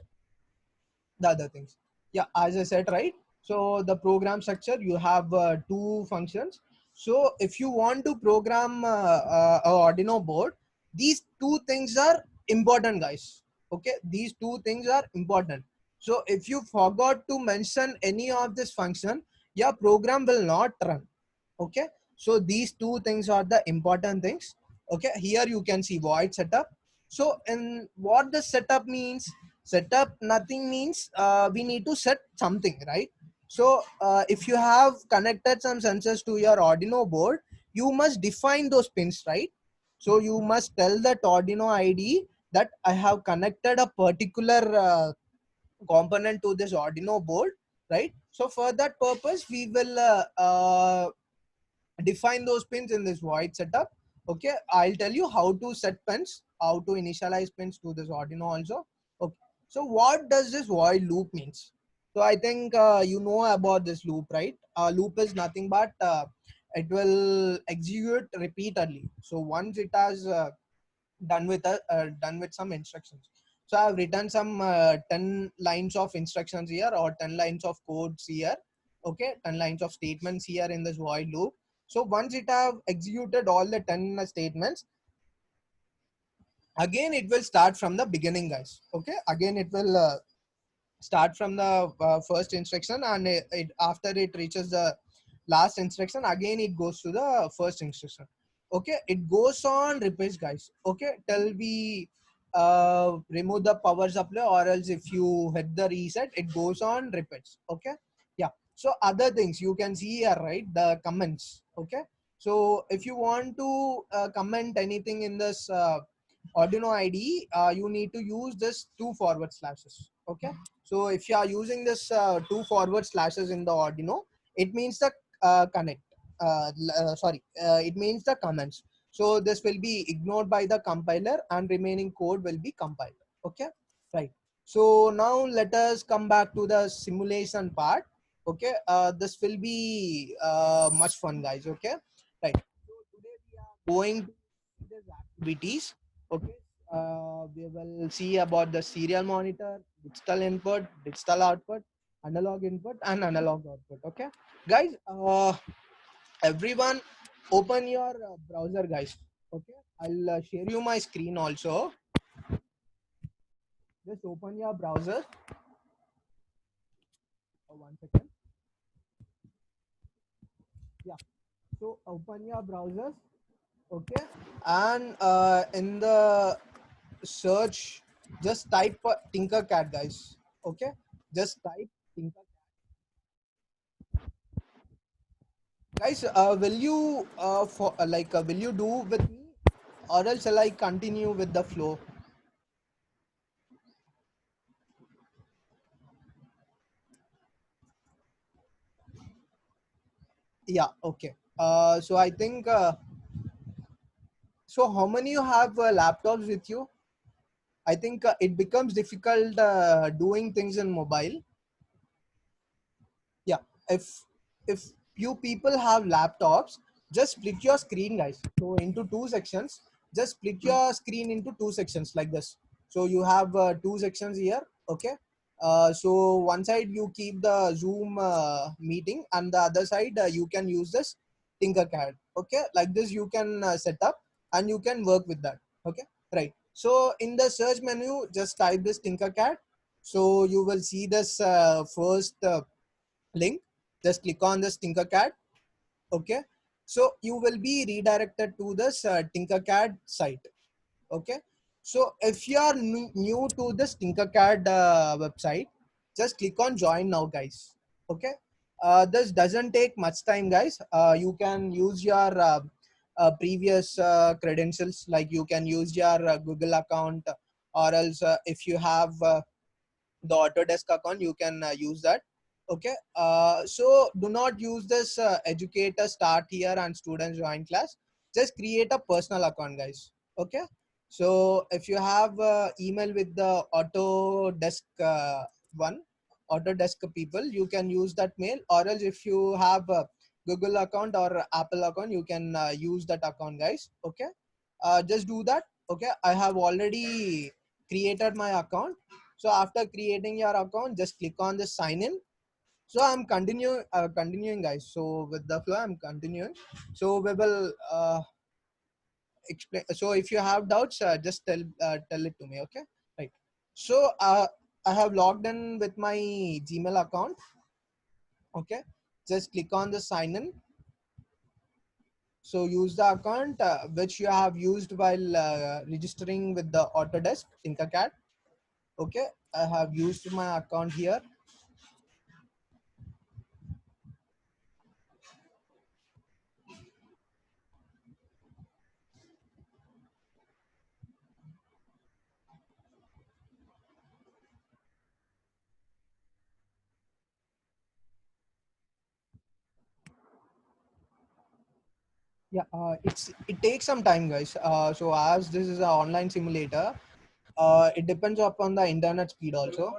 The other things, yeah, as I said, right. So the program structure, you have two functions. So if you want to program a Arduino board, these two things are important, guys. Okay, these two things are important. So if you forgot to mention any of this function, your program will not run. Okay, so these two things are the important things. Okay, here you can see void setup. So in what the setup means, setup nothing means we need to set something, right? So if you have connected some sensors to your Arduino board, you must define those pins, right? So you must tell that Arduino IDE that I have connected a particular component to this Arduino board, right? So for that purpose, we will define those pins in this void setup. Okay, I'll tell you how to set pins, how to initialize pins to this Arduino also. Okay, so what does this void loop means? So I think you know about this loop, right? Loop is nothing but it will execute repeatedly. So once it has done with some instructions. So I've written some 10 lines of instructions here, or 10 lines of codes here. Okay, 10 lines of statements here in this void loop. So once it have executed all the 10 statements, again it will start from the beginning, guys. Okay, again it will start from the first instruction, and after it reaches the last instruction, again it goes to the first instruction. Okay, it goes on repeats, guys. Okay, till we remove the power supply, or else if you hit the reset, it goes on repeats. Okay, yeah. So other things you can see here, right? The comments. Okay, so if you want to comment anything in this Arduino IDE, you need to use this two forward slashes. Okay, so if you are using this two forward slashes in the Arduino, it means the connect. It means the comments. So this will be ignored by the compiler, and remaining code will be compiled. Okay, right. So now let us come back to the simulation part. Okay, this will be much fun, guys. Okay, right. So today we are going to see these activities. Okay, we will see about the serial monitor, digital input, digital output, analog input, and analog output. Okay, guys, everyone open your browser, guys. Okay, I'll share you my screen also. Just open your browser. One second. Yeah, so open your browsers. Okay, and in the search, just type Tinkercad, guys. Okay, just type Tinkercad. Guys, will you will you do with me, or else shall I continue with the flow? Yeah, okay. So I think so. How many you have laptops with you? I think it becomes difficult doing things in mobile. Yeah, if if you people have laptops, just split your screen, guys. So into two sections, just split your screen into two sections like this. So you have two sections here. Okay, so one side you keep the Zoom meeting, and the other side you can use this Tinkercad. Okay, like this you can set up, and you can work with that. Okay, right. So in the search menu, just type this Tinkercad. So you will see this first link. Just click on this Tinkercad. Okay, so you will be redirected to this Tinkercad site. Okay, so if you are new to this Tinkercad website, just click on join now, guys. Okay, this doesn't take much time, guys. You can use your previous credentials, like you can use your Google account, or else if you have the Autodesk account, you can use that. Okay, so do not use this educator start here and students join class. Just create a personal account, guys. Okay, so if you have email with the Autodesk one, Autodesk people, you can use that mail, or else if you have a Google account or Apple account, you can use that account, guys. Okay, just do that. Okay, I have already created my account. So after creating your account, just click on the sign in. So I'm continuing, guys. So with the flow, I'm continuing. So we will explain. So if you have doubts, just tell it to me. Okay, right. So I have logged in with my Gmail account. Okay, just click on the sign in. So use the account which you have used while registering with the Autodesk Tinkercad. Okay, I have used my account here. Yeah, it takes some time, guys. So as this is an online simulator, it depends upon the internet speed also,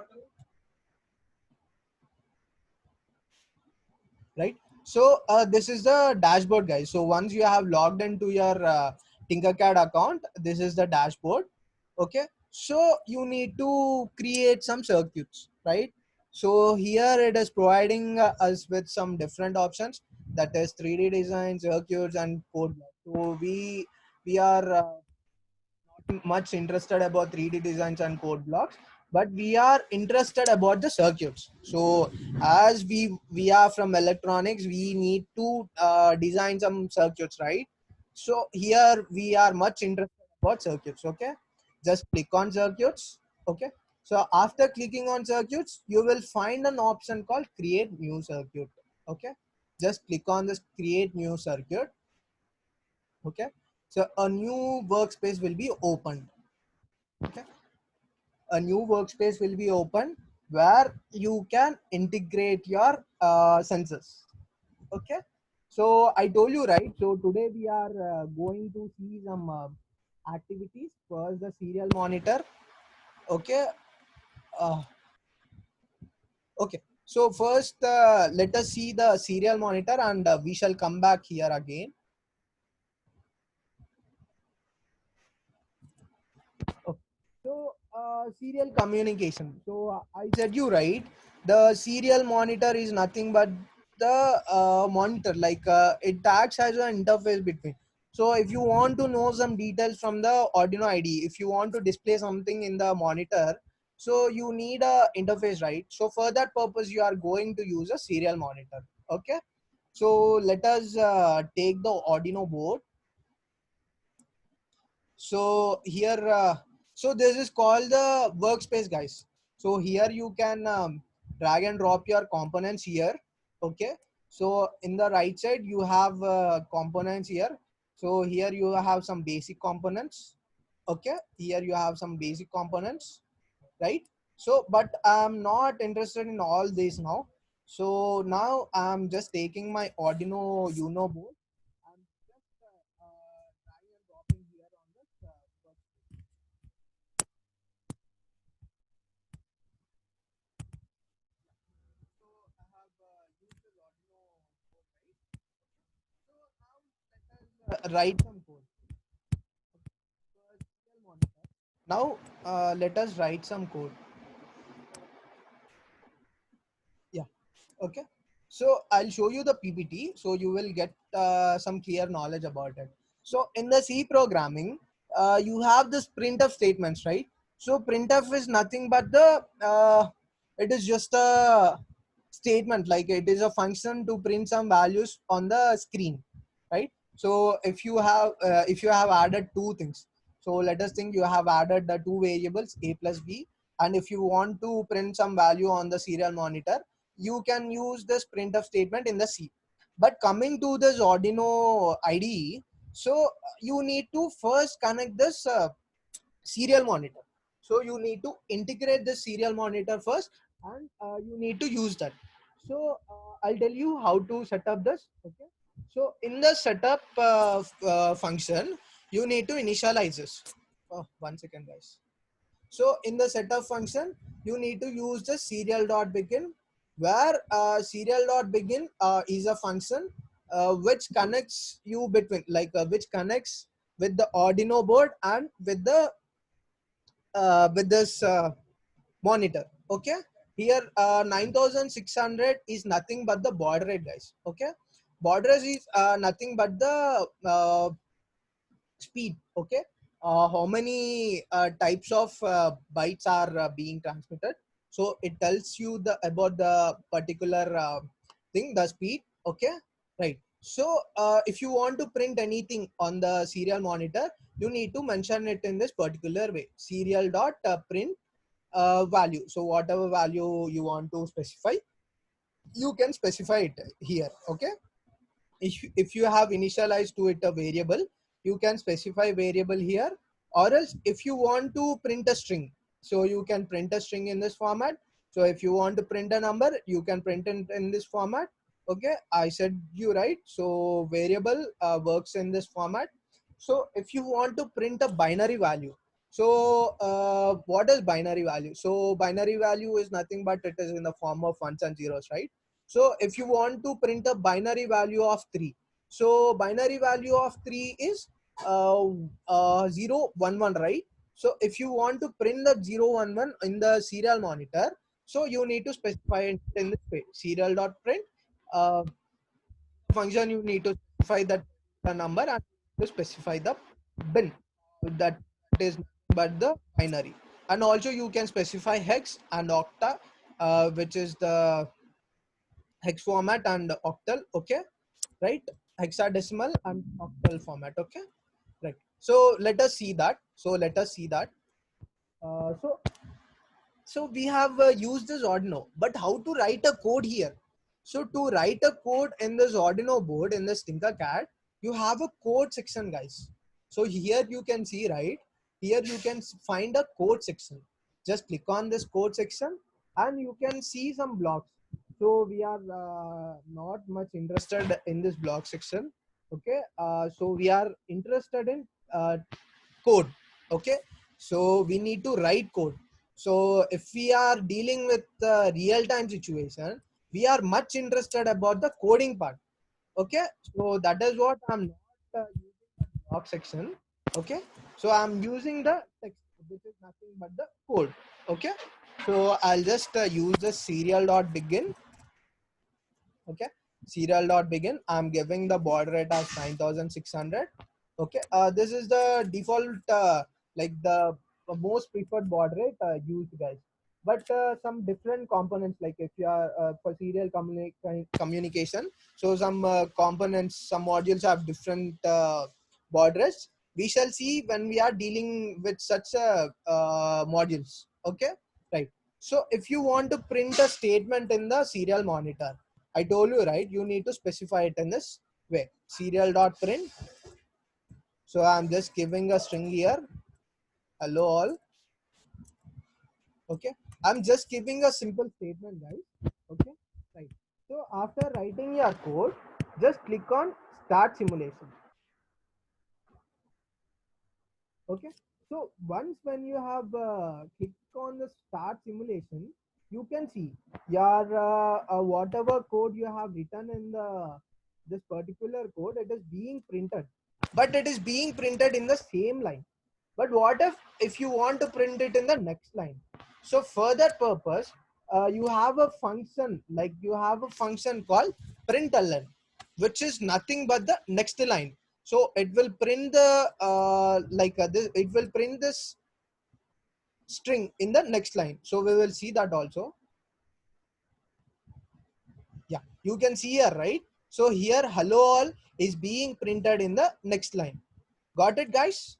right? So this is the dashboard, guys. So once you have logged into your Tinkercad account, this is the dashboard. Okay, so you need to create some circuits, right? So here it is providing us with some different options, that is 3D design, circuits, and code blocks. So we are not much interested about 3D designs and code blocks, but we are interested about the circuits. So as we are from electronics, we need to design some circuits, right? So here we are much interested about circuits. Okay, just click on circuits. Okay, so after clicking on circuits, you will find an option called create new circuit. Okay, just click on this create new circuit. Okay, so a new workspace will be opened. Okay, a new workspace will be open where you can integrate your sensors. Okay, so I told you, right? So today we are going to see some activities. First, the serial monitor. Okay, uh, okay, so first let us see the serial monitor, and we shall come back here again. Okay. So, serial communication. So, I said you right. The serial monitor is nothing but the monitor. Like it acts as an interface between. So, if you want to know some details from the Arduino IDE, if you want to display something in the monitor, so you need a interface, right? So, for that purpose, you are going to use a serial monitor. Okay. So, let us take the Arduino board. So here so this is called the workspace, guys. So here you can drag and drop your components here. Okay, so in the right side you have components here. So here you have some basic components. Okay, here you have some basic components, right? So but I'm not interested in all this now. So now I'm just taking my Arduino Uno board. I'm just dragging and dropping here on this so I have used the Arduino code, right? So now let us write some code. Serial monitor. Now let us write some code. Yeah. Okay. So I'll show you the PPT, so you will get some clear knowledge about it. So in the C programming, you have this printf statements, right? So printf is nothing but the it is just a statement, like it is a function to print some values on the screen, right? So if you have added two things, so let us think you have added the two variables a plus b, and if you want to print some value on the serial monitor, you can use this printf statement in the C. But coming to this Arduino IDE, so you need to first connect this serial monitor. So you need to integrate the serial monitor first, and you need to use that. So I'll tell you how to set up this. Okay. So in the setup function, you need to initialize this. Oh, 1 second, guys. So in the setup function, you need to use the serial.begin, where serial.begin is a function which connects you between, like which connects with the Arduino board and with this monitor. Okay, here 9600 is nothing but the baud rate, guys. Okay, baud rate is nothing but the speed. Okay, how many types of bytes are being transmitted. So it tells you the about the particular thing, the speed. Okay, right. So if you want to print anything on the serial monitor, you need to mention it in this particular way: serial dot print value. So whatever value you want to specify, you can specify it here. Okay, if you have initialized to it a variable, you can specify variable here. Or else if you want to print a string, so you can print a string in this format. So if you want to print a number, you can print it in this format. Okay, I said you right. So variable works in this format. So if you want to print a binary value, so what is binary value? So binary value is nothing but it is in the form of ones and zeros, right? So if you want to print a binary value of 3, so binary value of 3 is 0 1 1, right? So if you want to print the 0 1 1 in the serial monitor, so you need to specify it in this way: serial dot print uh, function. You need to specify that the number and to specify the bin that is but the binary. And also you can specify hex and octa, which is the hex format and octal. Okay, right? Hexadecimal and octal format. Okay, right. So let us see that. So we have used this Arduino, but how to write a code here? So to write a code in this Arduino board, in this Tinkercad, you have a code section, guys. So here you can see, right? Here you can find a code section. Just click on this code section and you can see some blocks. So we are not much interested in this block section. Okay. So we are interested in code. Okay. So we need to write code. So if we are dealing with real-time situation, we are much interested about the coding part. Okay, so that is what I'm not using the block section. Okay, so I'm using the text, which is nothing but the code. Okay, so I'll just use the serial dot begin. Okay, serial dot begin. I'm giving the baud rate as 9600. Okay, this is the default like the most preferred baud rate used, guys. But some different components, like if you are for serial communication, so some components, some modules have different baud rates. We shall see when we are dealing with such modules. Okay, right. So if you want to print a statement in the serial monitor, I told you, right? You need to specify it in this way: serial dot print. So I'm just giving a string here. Hello all. Okay. I'm just giving a simple statement, guys. Okay. Right. So after writing your code, just click on start simulation. Okay. So once when you have clicked on the start simulation, you can see your whatever code you have written in the this particular code, it is being printed, but it is being printed in the same line. But what if you want to print it in the next line? So for that purpose, you have a function, like you have a function called println, which is nothing but the next line. So it will print the this, it will print this string in the next line. So we will see that also. Yeah, you can see here, right? So here hello all is being printed in the next line. Got it, guys?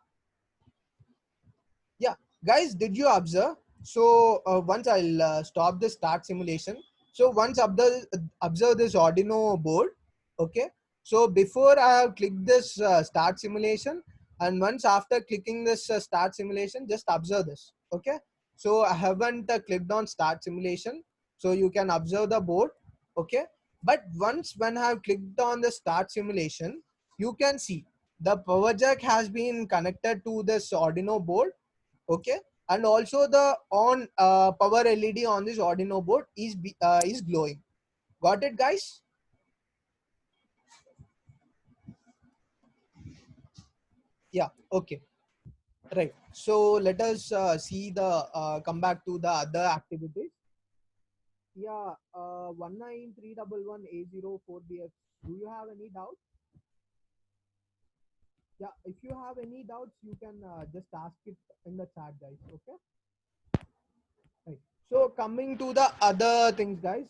Yeah, guys, did you observe? So once I'll stop the start simulation. So once observe this Arduino board. Okay, so before I have clicked this start simulation, and once after clicking this start simulation, just observe this. Okay, so I haven't clicked on start simulation, so you can observe the board. Okay, but once when I have clicked on the start simulation, you can see the power jack has been connected to this Arduino board. Okay, and also the on power LED on this Arduino board is glowing. Got it, guys? Yeah, okay, right. So let us see the come back to the other activities. Yeah, 19311A04BF. Do you have any doubts? Yeah, if you have any doubts, you can just ask it in the chat, guys. Okay, right. So coming to the other things, guys,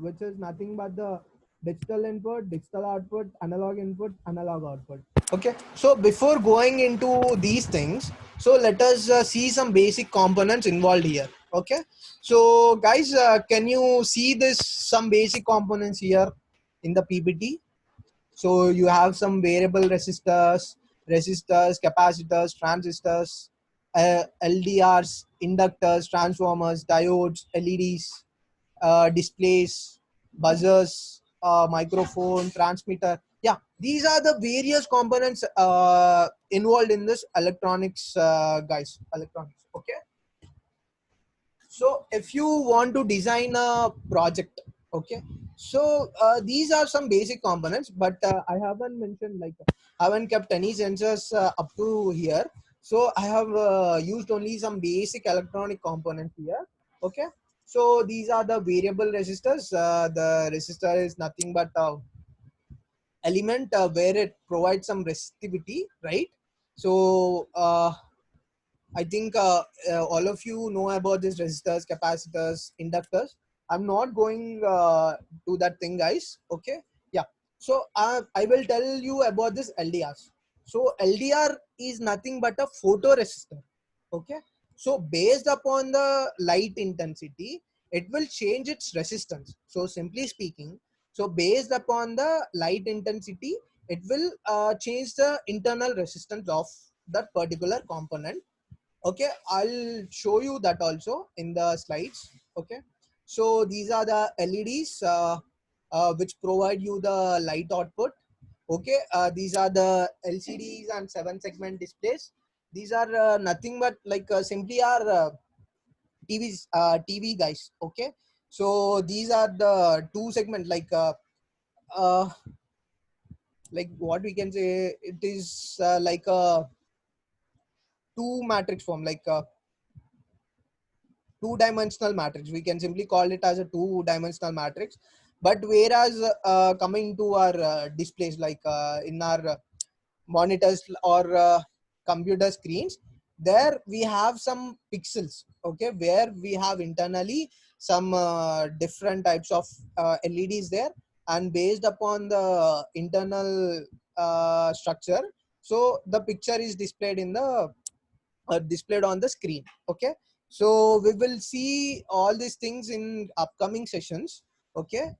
which is nothing but the digital input, digital output, analog output. Okay. So before going into these things, so let us see some basic components involved here. Okay. So guys, can you see this some basic components here in the PPT? So you have some variable resistors, capacitors, transistors, LDRs, inductors, transformers, diodes, LEDs, displays, buzzers, microphone, transmitter. Yeah, these are the various components involved in this electronics, guys. Electronics. Okay. So if you want to design a project, okay, so these are some basic components, but I haven't mentioned, like, I haven't kept any sensors up to here. So I have used only some basic electronic components here. Okay. So these are the variable resistors. The resistor is nothing but element where it provides some resistivity, right? So I think all of you know about these resistors, capacitors, inductors. I'm not going to that thing, guys. Okay. Yeah. So I will tell you about this LDRs. So LDR is nothing but a photoresistor. Okay. So based upon the light intensity, it will change its resistance. So simply speaking, so based upon the light intensity, it will change the internal resistance of that particular component. Okay, I'll show you that also in the slides. Okay, so these are the LEDs which provide you the light output. Okay, these are the LCDs and 7-segment displays. These are nothing but like simply are TVs, TV, guys. Okay, so these are the 2 segment, uh, like what we can say, it is like a two matrix form, like two-dimensional matrix. We can simply call it as a two-dimensional matrix. But whereas coming to our displays, like in our monitors or computer screens, there we have some pixels. Okay, where we have internally some different types of LEDs there, and based upon the internal structure, so the picture is displayed in the displayed on the screen. Okay, so we will see all these things in upcoming sessions. Okay,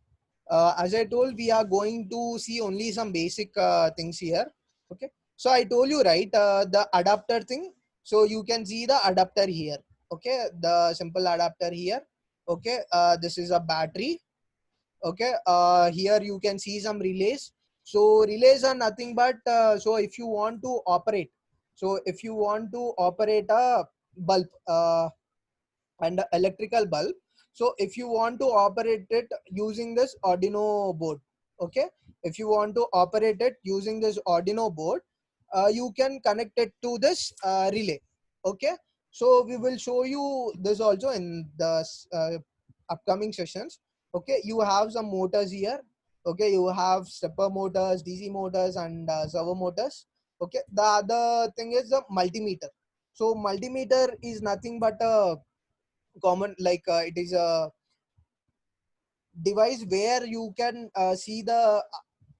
as I told, we are going to see only some basic things here. Okay, so I told you, right, the adapter thing. So you can see the adapter here. Okay, the simple adapter here. Okay, this is a battery. Okay, here you can see some relays. So relays are nothing but so if you want to operate, so if you want to operate a bulb and a electrical bulb, so if you want to operate it using this Arduino board, okay, if you want to operate it using this Arduino board, you can connect it to this relay. Okay, so we will show you this also in the upcoming sessions. Okay, you have some motors here. Okay, you have stepper motors, DC motors, and servo motors. Okay, the other thing is the multimeter. So multimeter is nothing but a common, like it is a device where you can see the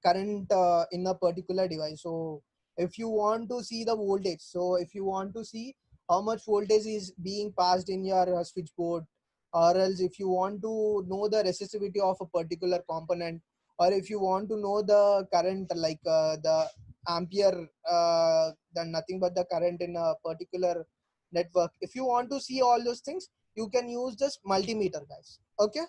current in a particular device. So if you want to see the voltage, so if you want to see how much voltage is being passed in your switchboard, or else if you want to know the resistivity of a particular component, or if you want to know the current, like the ampere, then nothing but the current in a particular network, if you want to see all those things, you can use this multimeter, guys. Okay,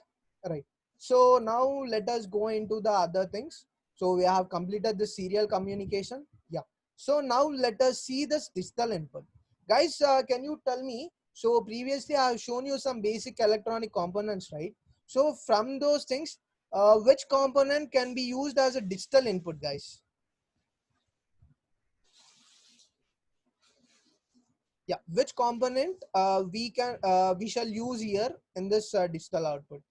right. So now let us go into the other things. So we have completed the serial communication. Yeah. So now let us see this digital input. Guys, can you tell me? So previously I have shown you some basic electronic components, right? So from those things, which component can be used as a digital input, guys? Yeah. Which component we shall use here in this digital output?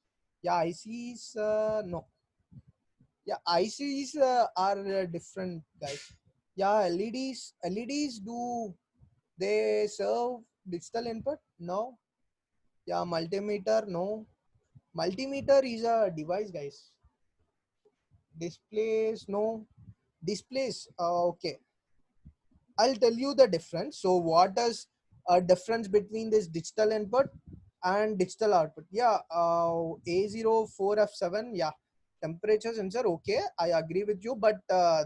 Yeah, ICs. No. Yeah, ICs are different, guys. Yeah, LEDs do they serve digital input? No. Yeah, multimeter, no. Multimeter is a device, guys. Displays, no. Displays, okay. I'll tell you the difference. So what is a difference between this digital input and digital output? Yeah, A04F7, yeah, temperature sensor, okay, I agree with you, but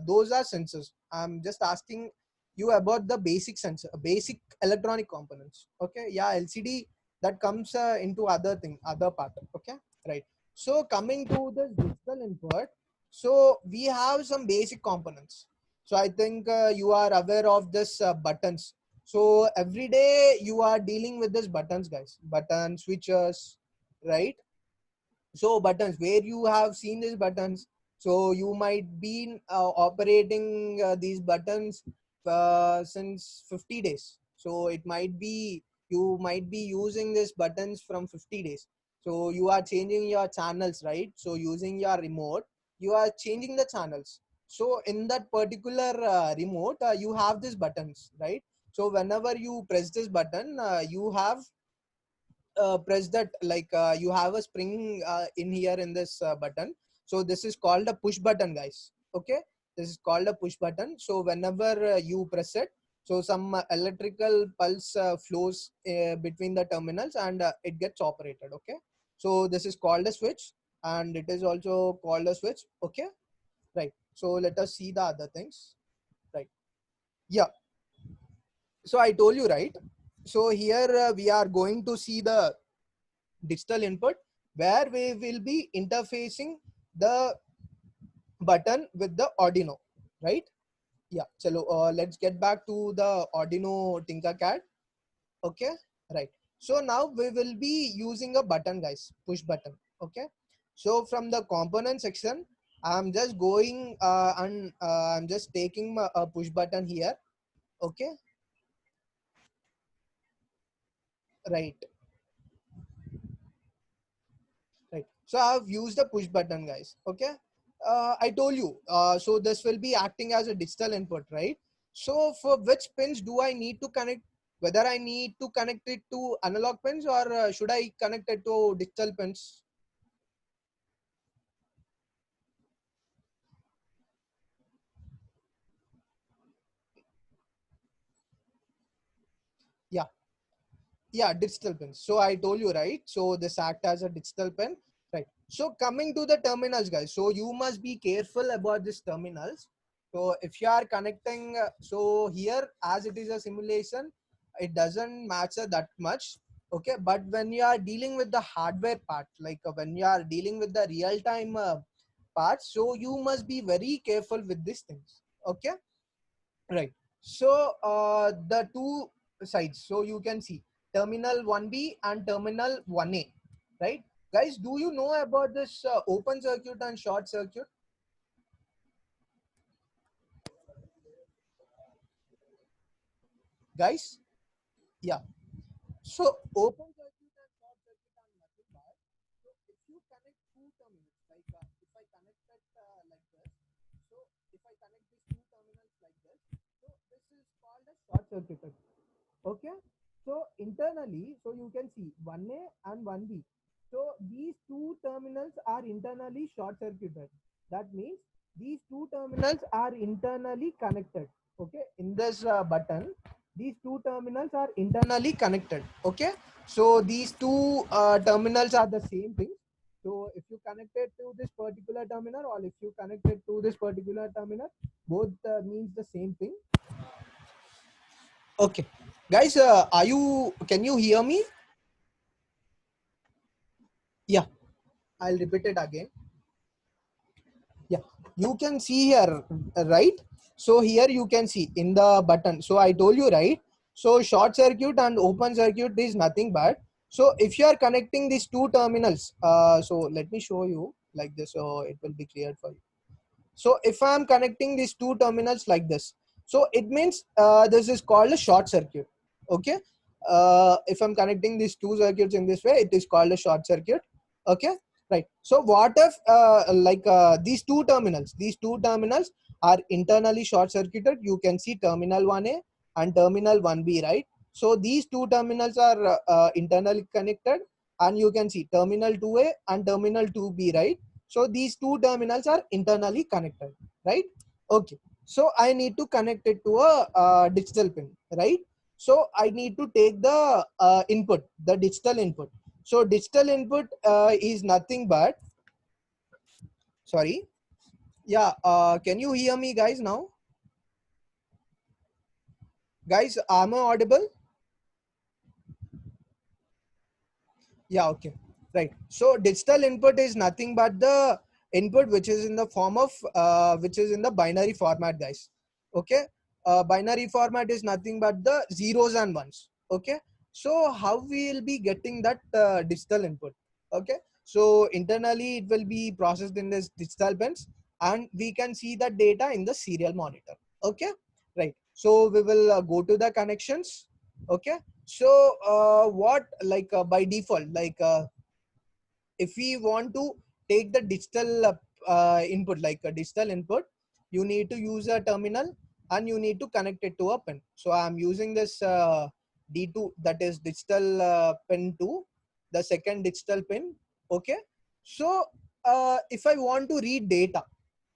those are sensors. I'm just asking you about the basic sensor, basic electronic components. Okay, yeah, LCD, that comes into other thing, other part. Okay, right. So coming to the digital input, so we have some basic components. So I think you are aware of this buttons. So every day you are dealing with this buttons, guys. Button switches, right? So buttons, where you have seen these buttons. So you might be operating these buttons since 50 days. So it might be, you might be using these buttons from 50 days. So you are changing your channels, right? So using your remote, you are changing the channels. So in that particular remote, you have these buttons, right? So whenever you press this button, you have press that, like you have a spring in here in this button. So this is called a push button, guys. Okay, this is called a push button. So whenever you press it, so some electrical pulse flows between the terminals, and it gets operated. Okay, so this is called a switch, and it is also called a switch. Okay, right. So let us see the other things. Right, yeah. So I told you, right? So here we are going to see the digital input, where we will be interfacing the button with the Arduino, right? Yeah, chalo, let's get back to the Arduino Tinkercad. Okay, right. So now we will be using a button, guys, push button. Okay, so from the component section, I'm just going and I'm just taking a push button here. Okay, right. Right. So I've used the push button, guys. Okay. I told you. So this will be acting as a digital input, right? So for which pins do I need to connect? Whether I need to connect it to analog pins, or should I connect it to digital pins? Yeah. Yeah, digital pins. So I told you, right? So this act as a digital pin, right? So coming to the terminals, guys. So you must be careful about these terminals. So if you are connecting, so here as it is a simulation, it doesn't matter that much. Okay, but when you are dealing with the hardware part, like when you are dealing with the real time parts, so you must be very careful with these things. Okay, right. So the two sides, so you can see terminal 1B and terminal 1A, right? Guys, do you know about this open circuit and short circuit? Guys, yeah. So open circuit and short circuit are nothing but, so if you connect two terminals, like if I connect it like this, so if I connect these two terminals like this, so this is called a short circuit. Okay, so internally, so you can see 1A and 1B. So these two terminals are internally short circuited. That means these two terminals are internally connected. Okay, in this button, these two terminals are internally connected. Okay, so these two terminals are the same thing. So if you connect it to this particular terminal, or if you connect it to this particular terminal, both means the same thing. Okay, guys, are you? Can you hear me? Yeah, I'll repeat it again. Yeah, you can see here, right? So here you can see in the button. So I told you, right? So short circuit and open circuit is nothing but. So if you are connecting these two terminals, so let me show you like this, so it will be clear for you. So if I am connecting these two terminals like this, so it means this is called a short circuit. Okay. If I'm connecting these two circuits in this way, it is called a short circuit. Okay. Right. So what if these two terminals are internally short circuited? You can see terminal 1A and terminal 1B, right? So these two terminals are internally connected. and you can see terminal 2A and terminal 2B, right? So these two terminals are internally connected, right? Okay, so I need to connect it to a digital pin, right? So I need to take the input, the digital input. So digital input is nothing but, sorry, yeah, can you hear me guys now? Guys, am I audible? Yeah, okay, right. So digital input is nothing but the input which is in the form of which is in the binary format, guys. Okay, binary format is nothing but the zeros and ones. Okay, so how we will be getting that digital input? Okay, so internally it will be processed in this digital pins, and we can see the data in the serial monitor. Okay, right. So we will go to the connections. Okay, so what, like by default, like if we want to take the digital input, like a digital input, you need to use a terminal and you need to connect it to a pin. So I'm using this D2, that is digital pin 2, the second digital pin. Okay, so if I want to read data,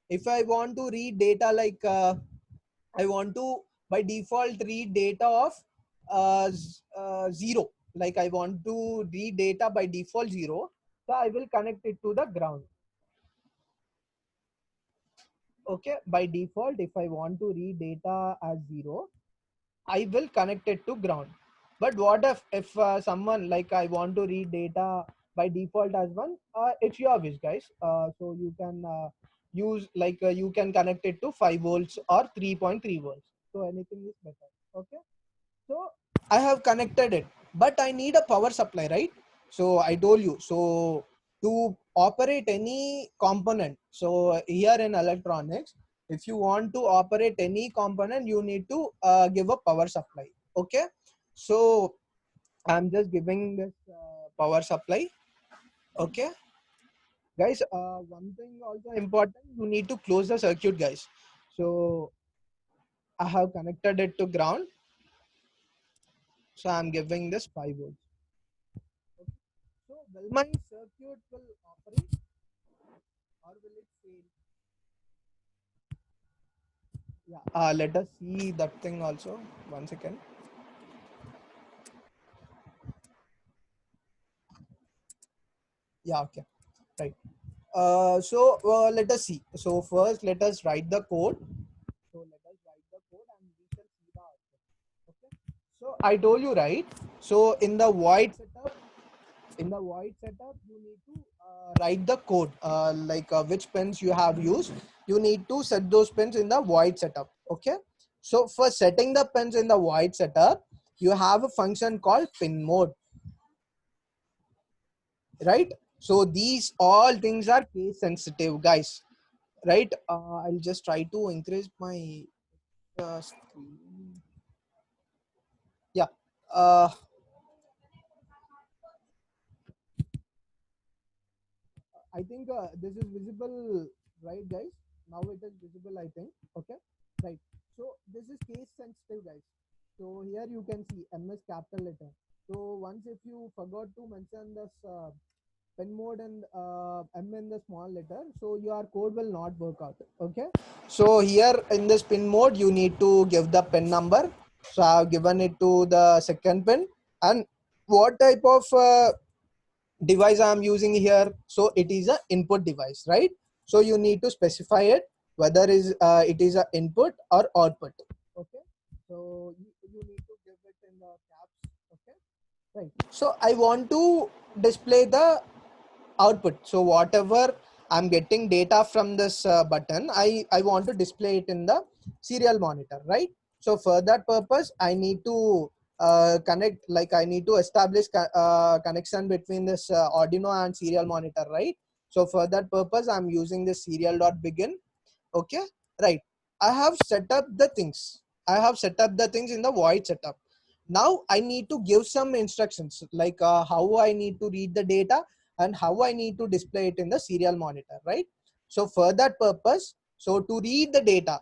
if I want to read data, like I want to by default read data of 0. Like I want to read data by default 0. So I will connect it to the ground. Okay. By default, if I want to read data as 0, I will connect it to ground. But what if someone, like I want to read data by default as 1, it's your wish, guys. So you can use, like you can connect it to 5 volts or 3.3 volts. So anything is better. Okay. So I have connected it, but I need a power supply, right? So I told you. So to operate any component, so here in electronics, if you want to operate any component, you need to give a power supply. Okay. So I'm just giving this power supply. Okay. Guys, one thing also important, you need to close the circuit, guys. So I have connected it to ground. So I'm giving this 5 volts. So will my circuit will operate or will it fail? Yeah. Let us see that thing also. 1 second. Yeah. Okay. Right. So let us see. So first, let us write the code. So let us write the code and we shall see the output. Okay. So I told you, right. So in the void setup, you need to write the code, like which pins you have used. You need to set those pins in the void setup. Okay. So for setting the pins in the void setup, you have a function called pin mode, right? So these all things are case sensitive, guys, right? I'll just try to increase my screen. Yeah. Uh, I think this is visible, right, guys? Now it is visible, I think. Okay, right. So this is case sensitive, guys. So here you can see MS capital letter. So once if you forgot to mention this pen mode and M in the small letter, so your code will not work out. Okay. So here in this pin mode, you need to give the pin number. So I've given it to the second pin, and what type of device I'm using here. So it is a input device, right? So you need to specify it whether is it is a input or output. Okay. So you need to give it in the caps. Okay. Right. So I want to display the output. So whatever I'm getting data from this button, I want to display it in the serial monitor, right? So for that purpose, I need to connect, like I need to establish connection between this Arduino and serial monitor, right? So for that purpose, I'm using this serial.begin. Okay, right. I have set up the things. I have set up the things in the void setup. Now I need to give some instructions, like how I need to read the data and how I need to display it in the serial monitor, right? So for that purpose, so to read the data,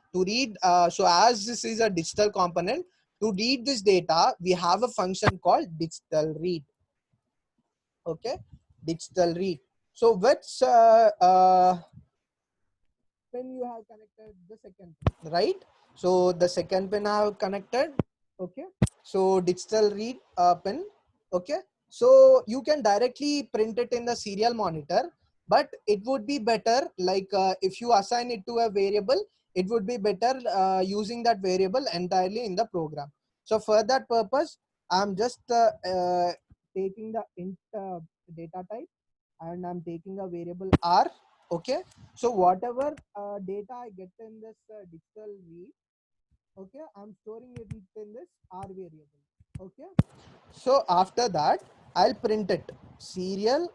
so as this is a digital component, to read this data, we have a function called digital read. Okay, digital read. So which pin you have connected? The second pin, right? So the second pin I have connected. Okay, so digital read pin. Okay, so you can directly print it in the serial monitor, but it would be better like if you assign it to a variable, it would be better using that variable entirely in the program. So for that purpose, I'm just taking the int data type, and I'm taking a variable r. Okay, so whatever data I get in this digital read, okay, I'm storing it in this r variable. Okay, so after that I'll print it, serial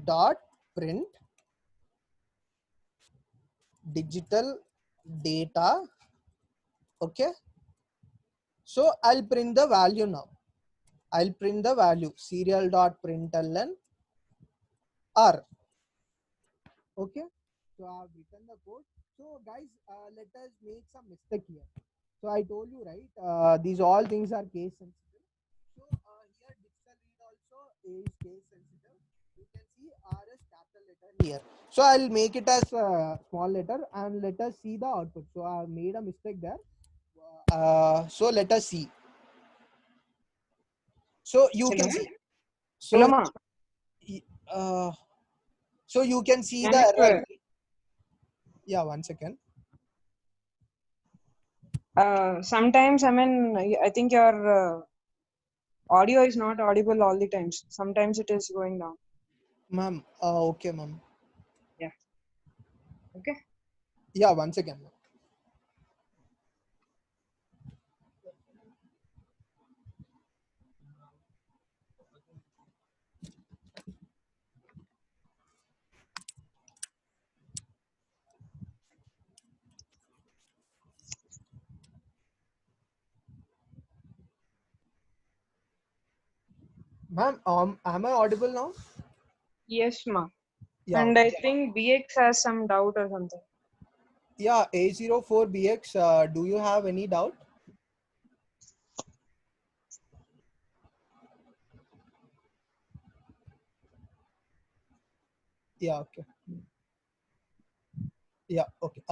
dot print digital data. Okay, so I'll print the value now. I'll print the value, serial dot println r. Okay, so I've written the code. So guys, let us make some mistake here. So I told you, right, these all things are case sensitive. So here digital read also is case sensitive. You can see r is capital letter here. So I'll make it as small letter, and let us see the output. So I made a mistake there. So let us see. So you Hello. can see. Hello, So ma. uh, so you can see the Manish, error. Yeah, 1 second. sometimes, I mean, I think your audio is not audible all the times. Sometimes it is going down. Ma'am, okay, ma'am. Yeah. Okay. Yeah, 1 second. Ma'am, am I audible now? Yes, ma. Yeah, And okay. I think BX has some doubt or something. Yeah, A04BX, do you have any doubt? Yeah, okay. Yeah, okay.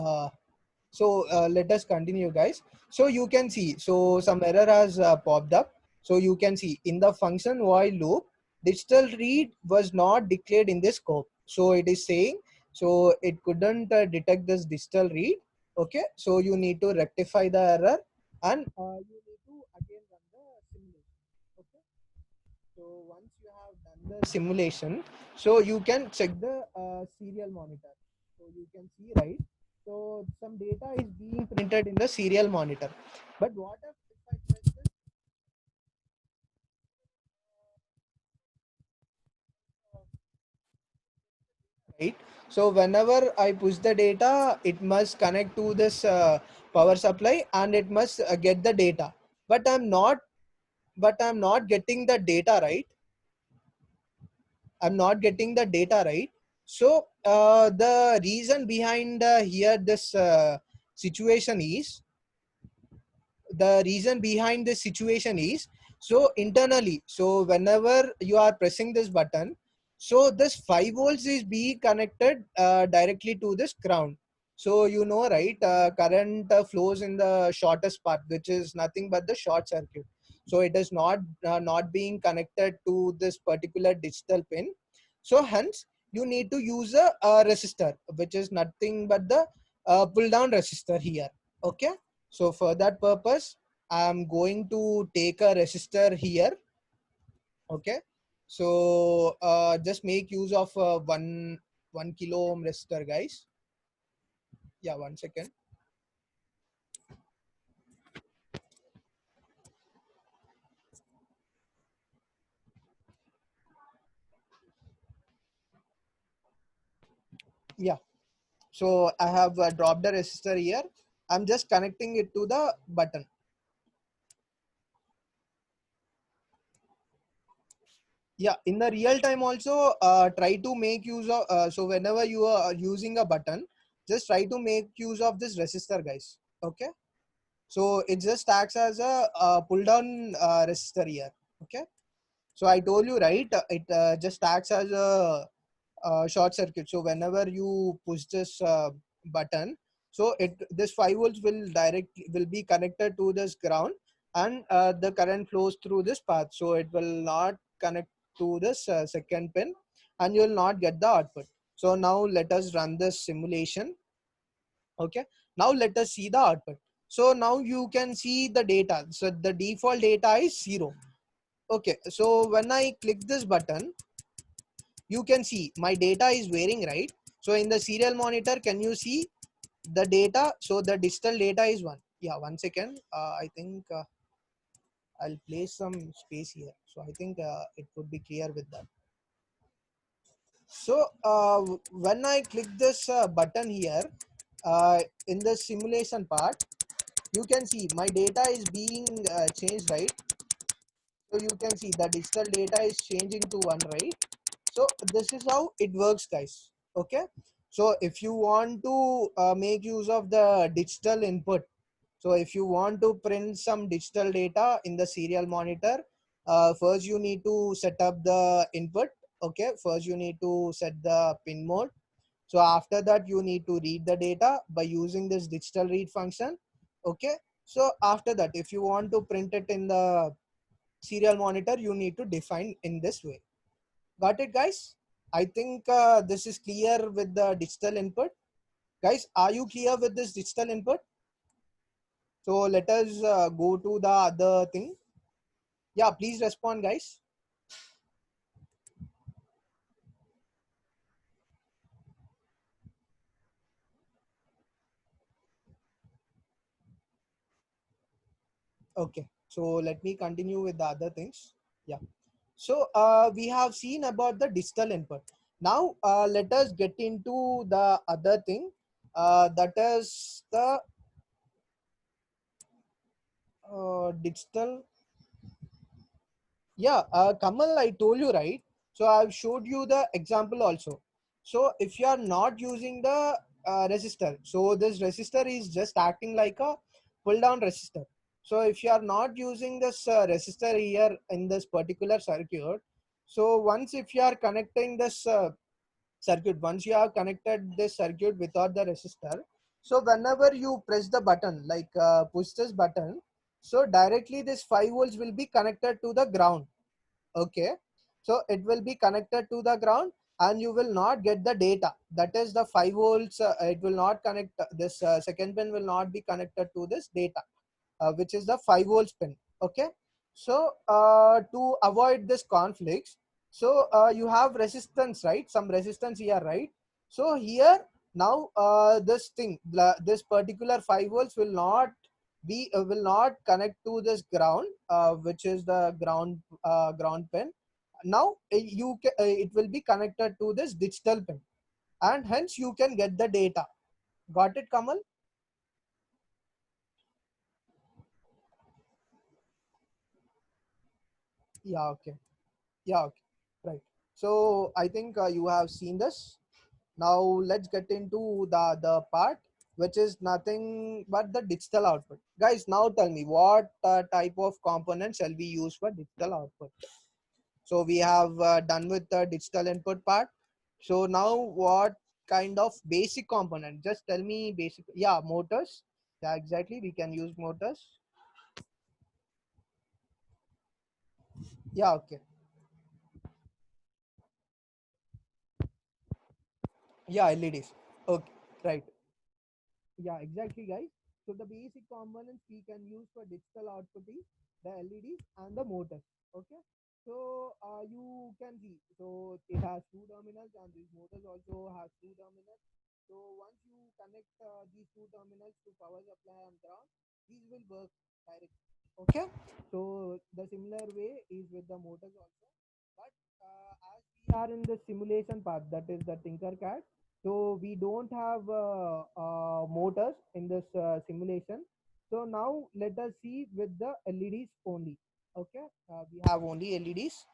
So let us continue, guys. So you can see, so some error has popped up. So you can see in the function while loop, digital read was not declared in this scope. So it is saying, so it couldn't detect this digital read. Okay, so you need to rectify the error, and you need to again run the simulation. Okay, so once you have done the simulation, so you can check the serial monitor. So you can see, right? So some data is being printed in the serial monitor. But what if I press this, right? So whenever I push the data, it must connect to this power supply, and it must get the data. But I'm not getting the data, right? I'm not getting the data, right? So the reason behind here this situation is the reason behind this situation is, so internally, so whenever you are pressing this button, so this 5 volts is being connected directly to this ground. So you know, right, current flows in the shortest path, which is nothing but the short circuit. So it is not being connected to this particular digital pin. So hence you need to use a resistor, which is nothing but the pull down resistor here. Okay, so for that purpose, I'm going to take a resistor here. Okay. So just make use of one kilo ohm resistor, guys. Yeah, 1 second. Yeah. So I have dropped the resistor here. I'm just connecting it to the button. Yeah, in the real time also, try to make use of, so whenever you are using a button, just try to make use of this resistor, guys. Okay. So it just acts as a pull down resistor here. Okay. So I told you, right? It just acts as a short circuit. So whenever you push this button, so this 5 volts will be connected to this ground, and the current flows through this path. So it will not connect to this second pin, and you will not get the output. So now let us run this simulation. Okay, now let us see the output. So now you can see the data. So the default data is 0. Okay, so when I click this button, you can see my data is varying, right? So in the serial monitor, can you see the data? So the digital data is 1. Yeah, 1 second. I think I'll place some space here. So I think it would be clear with that. So when I click this button here, in the simulation part, you can see my data is being changed, right? So you can see the digital data is changing to 1, right? So this is how it works, guys. Okay, so if you want to make use of the digital input, so if you want to print some digital data in the serial monitor, first you need to set up the input. Okay, first you need to set the pin mode. So after that, you need to read the data by using this digital read function. Okay, so after that, if you want to print it in the serial monitor, you need to define in this way. Got it, guys? I think this is clear with the digital input. Guys, are you clear with this digital input? So let us go to the other thing. Yeah, please respond, guys. Okay, so let me continue with the other things. Yeah. So we have seen about the digital input. Now let us get into the other thing. That is the digital. Yeah, Kamal, I told you, right? So I've showed you the example also. So if you are not using the resistor, so this resistor is just acting like a pull down resistor. So if you are not using this resistor here in this particular circuit, so once if you are connecting this circuit, once you have connected this circuit without the resistor, so whenever you press the button, like push this button, so directly this 5 volts will be connected to the ground. Okay, so it will be connected to the ground, and you will not get the data. That is the 5 volts. It will not connect. This second pin will not be connected to this data, which is the 5 volts pin. Okay, so to avoid this conflicts, so you have resistance, right? Some resistance here, right? So here now this thing, this particular 5 volts will not connect to this ground, which is the ground pin. Now it will be connected to this digital pin, and hence you can get the data. Got it, Kamal? Yeah, okay. Yeah, okay. Right. So I think you have seen this. Now let's get into the part, which is nothing but the digital output. Guys, now tell me what type of components shall we use for digital output? So we have done with the digital input part. So now what kind of basic component? Just tell me basic. Yeah, motors. Yeah, exactly. We can use motors. Yeah, okay. Yeah, LEDs. Okay, right. Yeah, exactly, guys. So the basic components we can use for digital output is the LEDs and the motors. Okay. So you can see. So it has two terminals, and these motors also has two terminals. So once you connect these two terminals to power supply and ground, these will work directly. Okay. So the similar way is with the motors also. But as we are in the simulation part, that is the Tinkercad, so we don't have motors in this simulation. So now let us see with the LEDs only. Okay, we have only LEDs.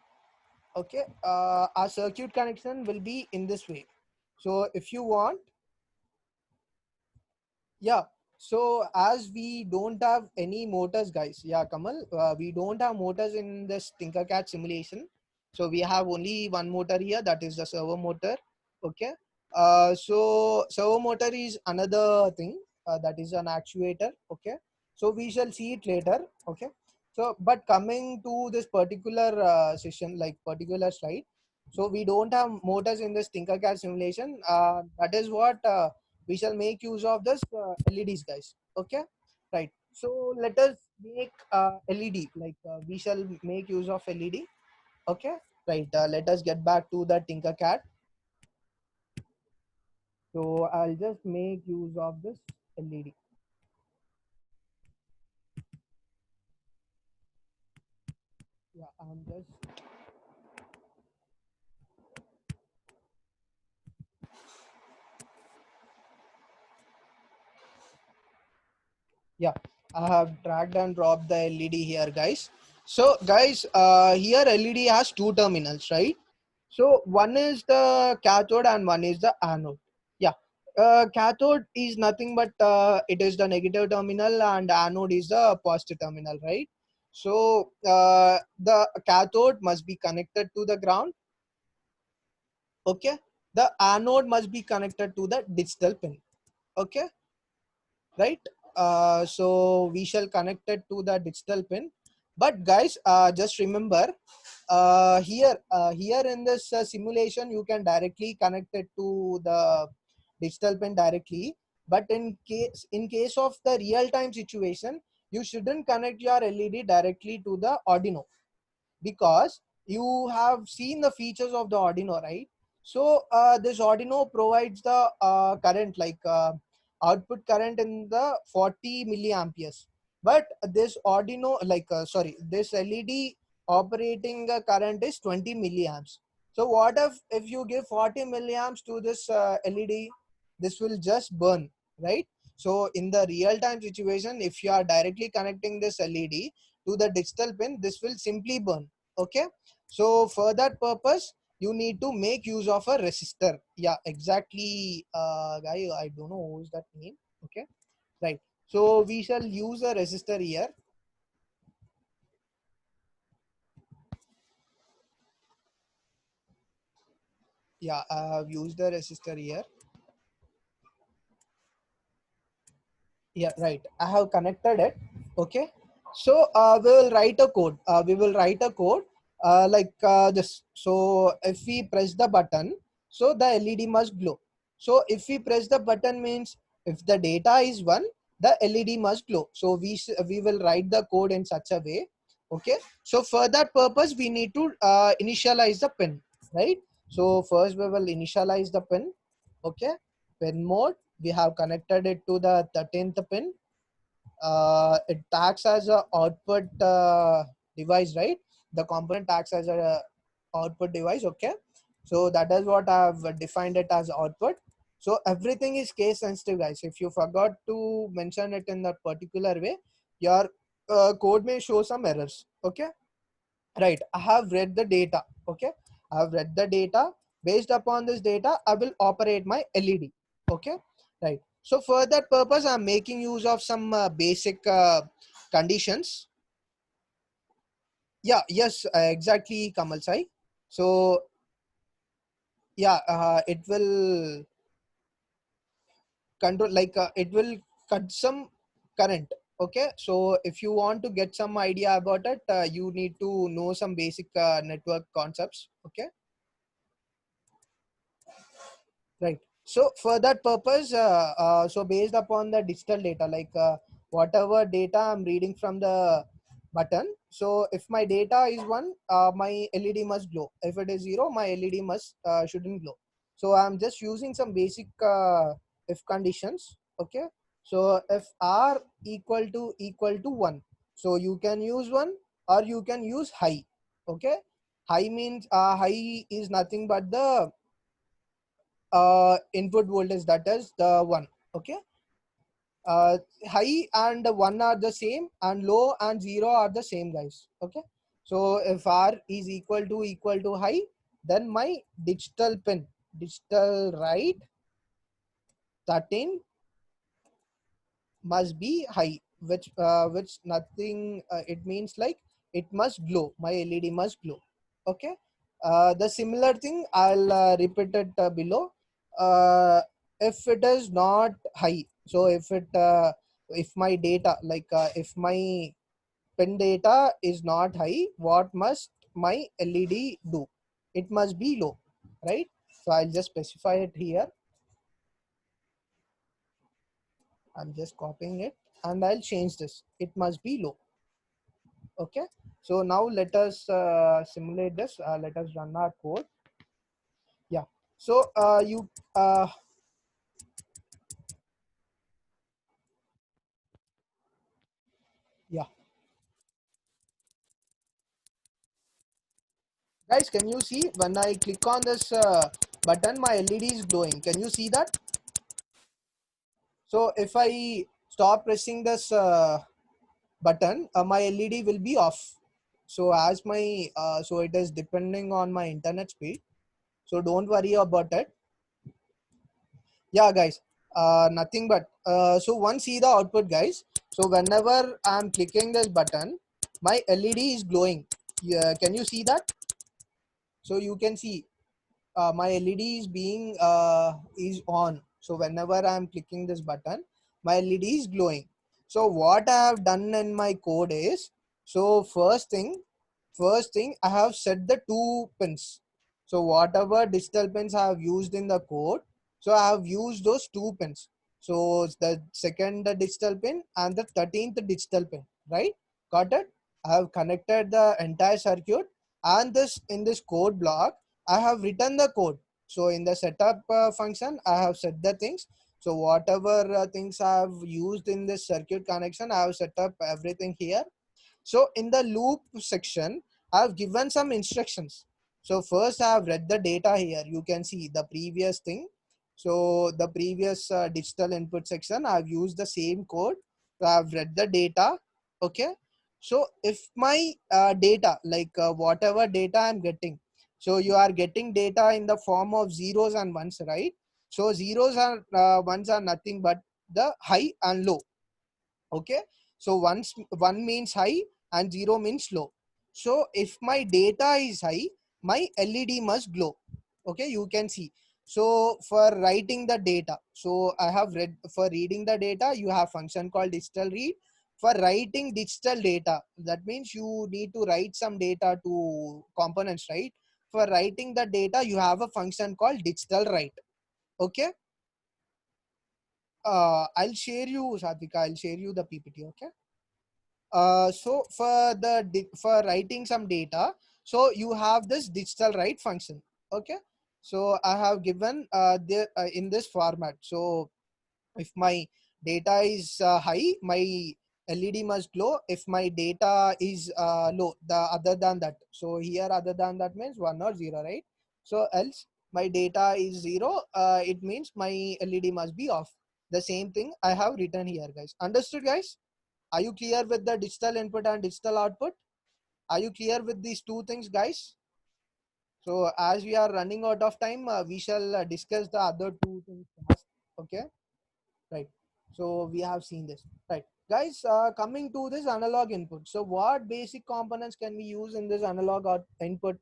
Okay, our circuit connection will be in this way. So if you want, yeah. So as we don't have any motors, guys, yeah, Kamal, we don't have motors in this Tinkercad simulation. So we have only one motor here, that is the servo motor. Okay. So servo motor is another thing, that is an actuator. Okay. So we shall see it later. Okay. So but coming to this particular session, like particular slide, so we don't have motors in this Tinkercad simulation. That is what we shall make use of this LEDs, guys. Okay. Right. So let us make LED, like we shall make use of LED. Okay. Right. Let us get back to the Tinkercad. So I'll just make use of this LED. Yeah, I'm just yeah. I have dragged and dropped the LED here, guys. So guys, here LED has two terminals, right? So one is the cathode and one is the anode. Yeah. Cathode is nothing but it is the negative terminal and anode is the positive terminal, right? So the cathode must be connected to the ground. Okay. The anode must be connected to the digital pin. Okay. Right. So we shall connect it to the digital pin. But guys, just remember, here in this simulation you can directly connect it to the digital pin directly, but in case of the real time situation, you shouldn't connect your LED directly to the Arduino, because you have seen the features of the Arduino, right? So this Arduino provides the current, like output current in the 40 milliamperes, but this Arduino, like sorry, this LED operating current is 20 milliamps. So what if you give 40 milliamps to this LED, this will just burn, right? So in the real time situation, if you are directly connecting this LED to the digital pin, this will simply burn. Okay. So for that purpose, you need to make use of a resistor. Yeah, exactly. Guy, I don't know who's that name. Okay. Right. So we shall use a resistor here. Yeah, I have used the resistor here. Yeah, right. I have connected it. Okay. So we will write a code. Like this. So if we press the button, so the LED must glow. So if we press the button means if the data is 1, the LED must glow. So we will write the code in such a way. Okay. So for that purpose, we need to initialize the pin, right? So first we will initialize the pin. Okay. Pin mode, we have connected it to the 13th pin. It acts as a output device, right? The component acts as a output device. Okay. So that is what I've defined it as output. So everything is case sensitive, guys. If you forgot to mention it in that particular way, your code may show some errors. Okay. Right. I have read the data. Okay. I have read the data. Based upon this data, I will operate my LED. Okay. Right. So for that purpose, I'm making use of some basic conditions. Yeah. Yes. Exactly, Kamal Sai. So yeah, it will control, like it will cut some current. Okay. So if you want to get some idea about it, you need to know some basic network concepts. Okay. Right. So for that purpose, so based upon the digital data, like whatever data I'm reading from the button. So if my data is 1, my LED must glow. If it is 0, my LED must shouldn't glow. So I'm just using some basic if conditions. Okay. So if R equal to 1, so you can use 1 or you can use high. Okay. High means high is nothing but the input voltage, that is the 1. Okay. uh, High and 1 are the same and low and 0 are the same, guys. Okay. So if R is equal to high, then my digital pin, digital write 13 must be high, which nothing, it means like it must glow, my LED must glow. Okay. The similar thing I'll repeat it below. uh, if it is not high, so if my data, like if my pen data is not high, what must my led do? It must be low, right? So I'll just specify it here. I'm just copying it and I'll change this. It must be low. Okay, so now let us simulate this. Let us run our code. Yeah, so you yeah, guys, can you see when I click on this button, my led is glowing? Can you see that? So if I stop pressing this button, my led will be off. So as my so it is depending on my internet speed, so don't worry about it. Yeah, guys, nothing but so once see the output, guys. So whenever I'm clicking this button, my led is glowing. Yeah, can you see that? So you can see my led is on. So whenever I'm clicking this button, my led is glowing. So what I have done in my code is, so first thing I have set the two pins. So whatever digital pins I have used in the code, so I have used those two pins. So the second digital pin and the 13th digital pin, right? Got it? I have connected the entire circuit, and this in this code block I have written the code. So in the setup function, I have set the things. So whatever things I have used in this circuit connection, I have set up everything here. So in the loop section, I have given some instructions. So first I have read the data here. You can see the previous thing. So the previous digital input section, I have used the same code. So I have read the data. Okay. So if my data, like whatever data I'm getting, so you are getting data in the form of zeros and ones, right? So zeros and ones are nothing but the high and low. Okay, so one means high and zero means low. So if my data is high, my led must glow. Okay, you can see. So for writing the data, so I have read, for reading the data you have function called digital read. For writing digital data, that means you need to write some data to components, right? For writing the data you have a function called digital write. Okay, I'll share you, Sadhika, I'll share you the ppt. Okay, so for writing some data, so you have this digital write function. Okay, so I have given in this format. So if my data is high, my led must glow. If my data is low, the other than that, so here other than that means 1 or 0, right? So else my data is 0, it means my led must be off. The same thing I have written here, guys. Understood, guys? Are you clear with the digital input and digital output? Are you clear with these two things, guys? So as we are running out of time, we shall discuss the other two things first. Okay, right. So we have seen this, right? Guys, coming to this analog input. So what basic components can we use in this analog input?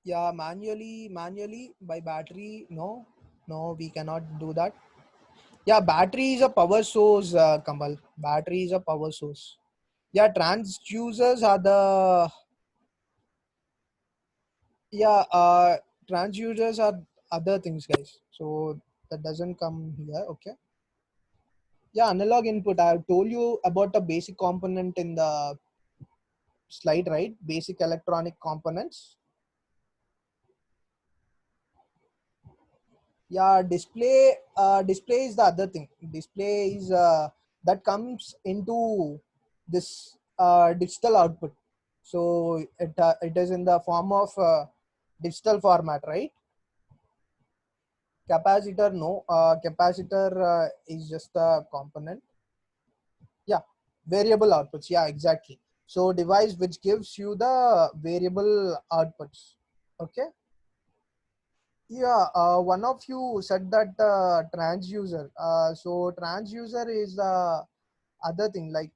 Yeah, manually by battery. No, no, we cannot do that. Yeah, battery is a power source, Kamal. Battery is a power source. Yeah, transducers are the, yeah, transducers are other things, guys. So that doesn't come here. Okay. Yeah, analog input. I have told you about the basic component in the slide, right? Basic electronic components. Yeah, display is the other thing. Display is that comes into this digital output. So it is in the form of digital format, right? Capacitor, no. Capacitor is just a component. Yeah, variable outputs. Yeah, exactly. So device which gives you the variable outputs. Okay. Yeah, one of you said that transducer. So transducer is other thing, like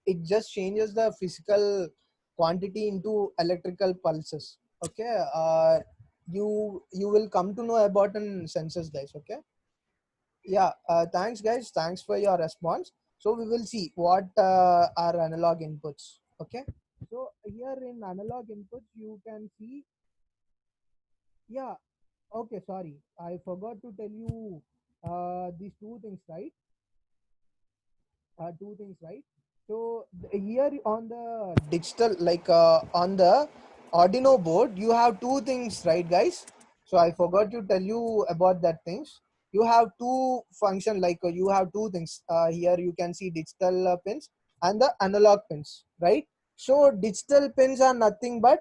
it just changes the physical quantity into electrical pulses. Okay, you will come to know about in sensors, guys. Okay, yeah, thanks guys, thanks for your response. So we will see what are analog inputs. Okay, so here in analog inputs you can see, yeah, okay, sorry, I forgot to tell you these two things, right? Two things, right? So here on the digital, like on the Arduino board, you have two things, right, guys? So I forgot to tell you about that things. You have two function, like you have two things. Here you can see digital pins and the analog pins, right? So digital pins are nothing but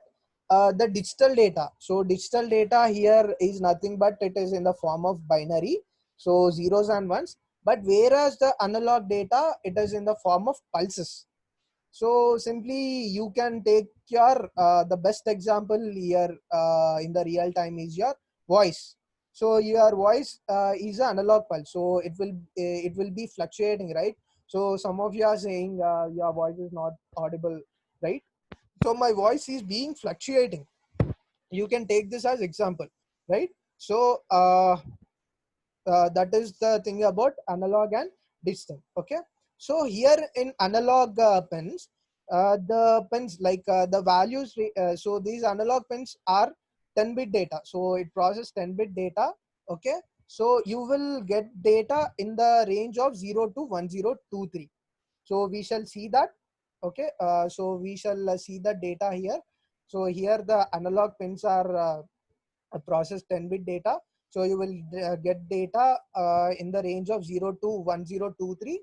the digital data. So digital data here is nothing but it is in the form of binary, so zeros and ones. But whereas the analog data, it is in the form of pulses. So simply you can take your the best example here in the real time is your voice. So your voice is an analog pulse, so it will be fluctuating, right? So some of you are saying your voice is not audible, right? So my voice is being fluctuating. You can take this as example, right? So that is the thing about analog and digital. Okay, so here in analog pins, the pins, like the values, so these analog pins are 10-bit data, so it processes 10-bit data. Okay, so you will get data in the range of 0 to 1023. So we shall see that. Okay, so we shall see the data here. So here the analog pins are process 10-bit data. So you will get data in the range of 0 to 1023.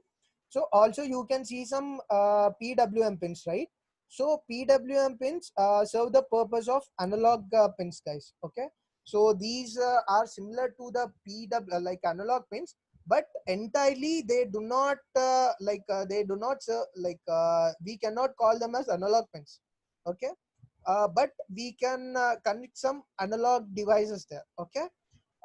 So also you can see some PWM pins, right? So PWM pins serve the purpose of analog pins, guys. Okay, so these are similar to the PW like analog pins, but entirely they do not they do not serve, like we cannot call them as analog pins. Okay, but we can connect some analog devices there. Okay,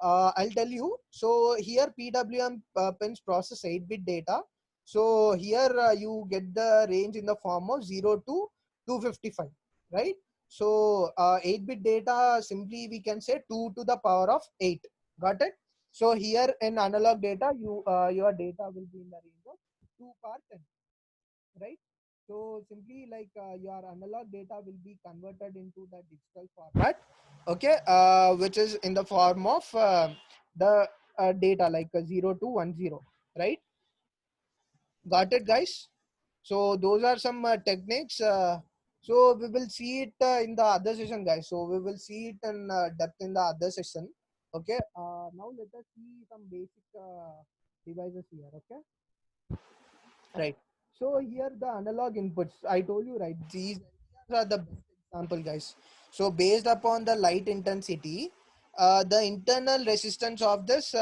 I'll tell you. So here PWM pins process 8-bit data. So here you get the range in the form of 0 to 255, right? So 8-bit data, simply we can say 2 to the power of 8. Got it? So here in analog data, your data will be in the range of 2 power 10, right? So simply like your analog data will be converted into the digital format. Okay, which is in the form of the data like 0 to 10, right? Got it, guys? So those are some techniques. So we will see it in the other session, guys. So we will see it in depth in the other session. Okay, now let us see some basic devices here. Okay, right. So here the analog inputs, I told you, right? These are the best example, guys. So based upon the light intensity, the internal resistance of this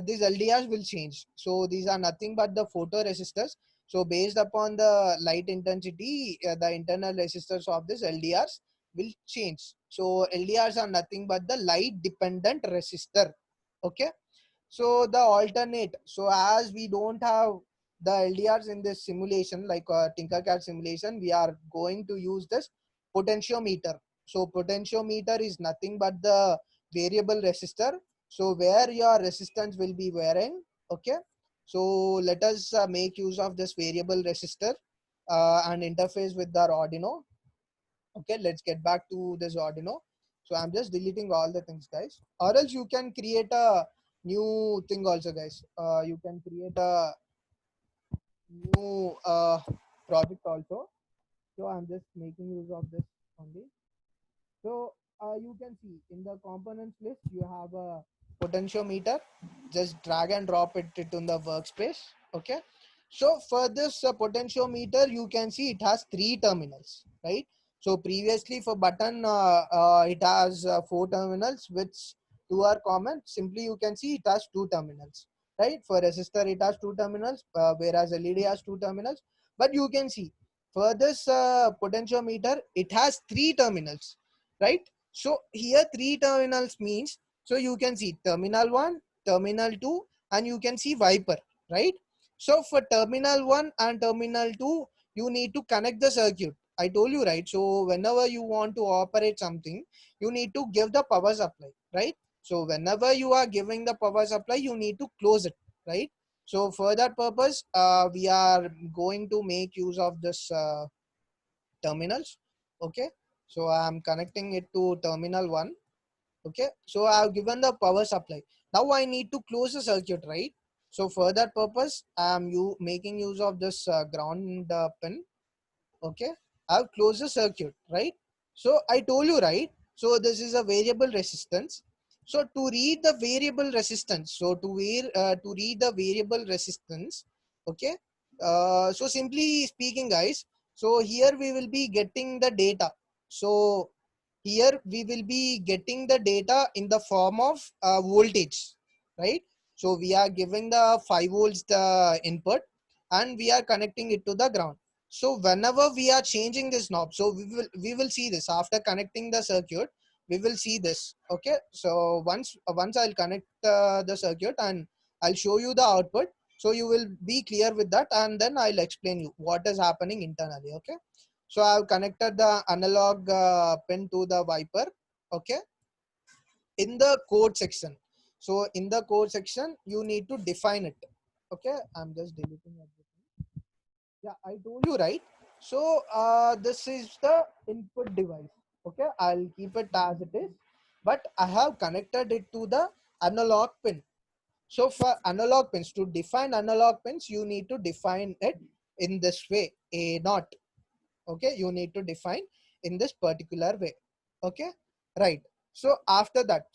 these LDRs will change. So these are nothing but the photoresistors. So based upon the light intensity, the internal resistors of this LDRs will change. So LDRs are nothing but the light dependent resistor. Okay, so the alternate, so as we don't have the LDRs in this simulation, like Tinkercad simulation, we are going to use this potentiometer. So potentiometer is nothing but the variable resistor. So where your resistance will be varying. Okay, so let us make use of this variable resistor and interface with our Arduino. Okay, let's get back to this Arduino. So I'm just deleting all the things, guys, or else you can create a new thing also, guys. You can create a new project also. So I'm just making use of this only. So you can see in the components list, you have a potentiometer. Just drag and drop it in the workspace. Okay. So for this potentiometer, you can see it has 3 terminals, right? So previously for button, it has 4 terminals, which 2 are common. Simply you can see it has 2 terminals, right? For resistor, it has 2 terminals, whereas LED has 2 terminals. But you can see for this potentiometer, it has 3 terminals, right? So here 3 terminals means, so you can see terminal 1, terminal 2, and you can see wiper, right? So for terminal 1 and terminal 2, you need to connect the circuit. I told you, right? So whenever you want to operate something, you need to give the power supply, right? So whenever you are giving the power supply, you need to close it, right? So for that purpose, we are going to make use of this terminals. Okay. So I'm connecting it to terminal 1. Okay. So I've given the power supply. Now I need to close the circuit, right? So for that purpose, I'm making use of this ground pin. Okay. I've closed the circuit, right? So I told you, right? So this is a variable resistance. So to read the variable resistance, to read the variable resistance, okay. So simply speaking, guys, so here we will be getting the data. So here we will be getting the data in the form of voltage, right? So we are giving the 5 volts the input and we are connecting it to the ground. So whenever we are changing this knob, so we will see this after connecting the circuit. We will see this. Okay. So once I'll connect the circuit and I'll show you the output. So you will be clear with that, and then I'll explain you what is happening internally. Okay. So I've connected the analog pin to the wiper. Okay. In the code section. So in the code section, you need to define it. Okay. I'm just deleting everything. Yeah, I told you, right? So this is the input device. Okay, I'll keep it as it is, but I have connected it to the analog pin. So for analog pins, to define analog pins, you need to define it in this way, a naught. Okay, you need to define in this particular way. Okay, right. So after that,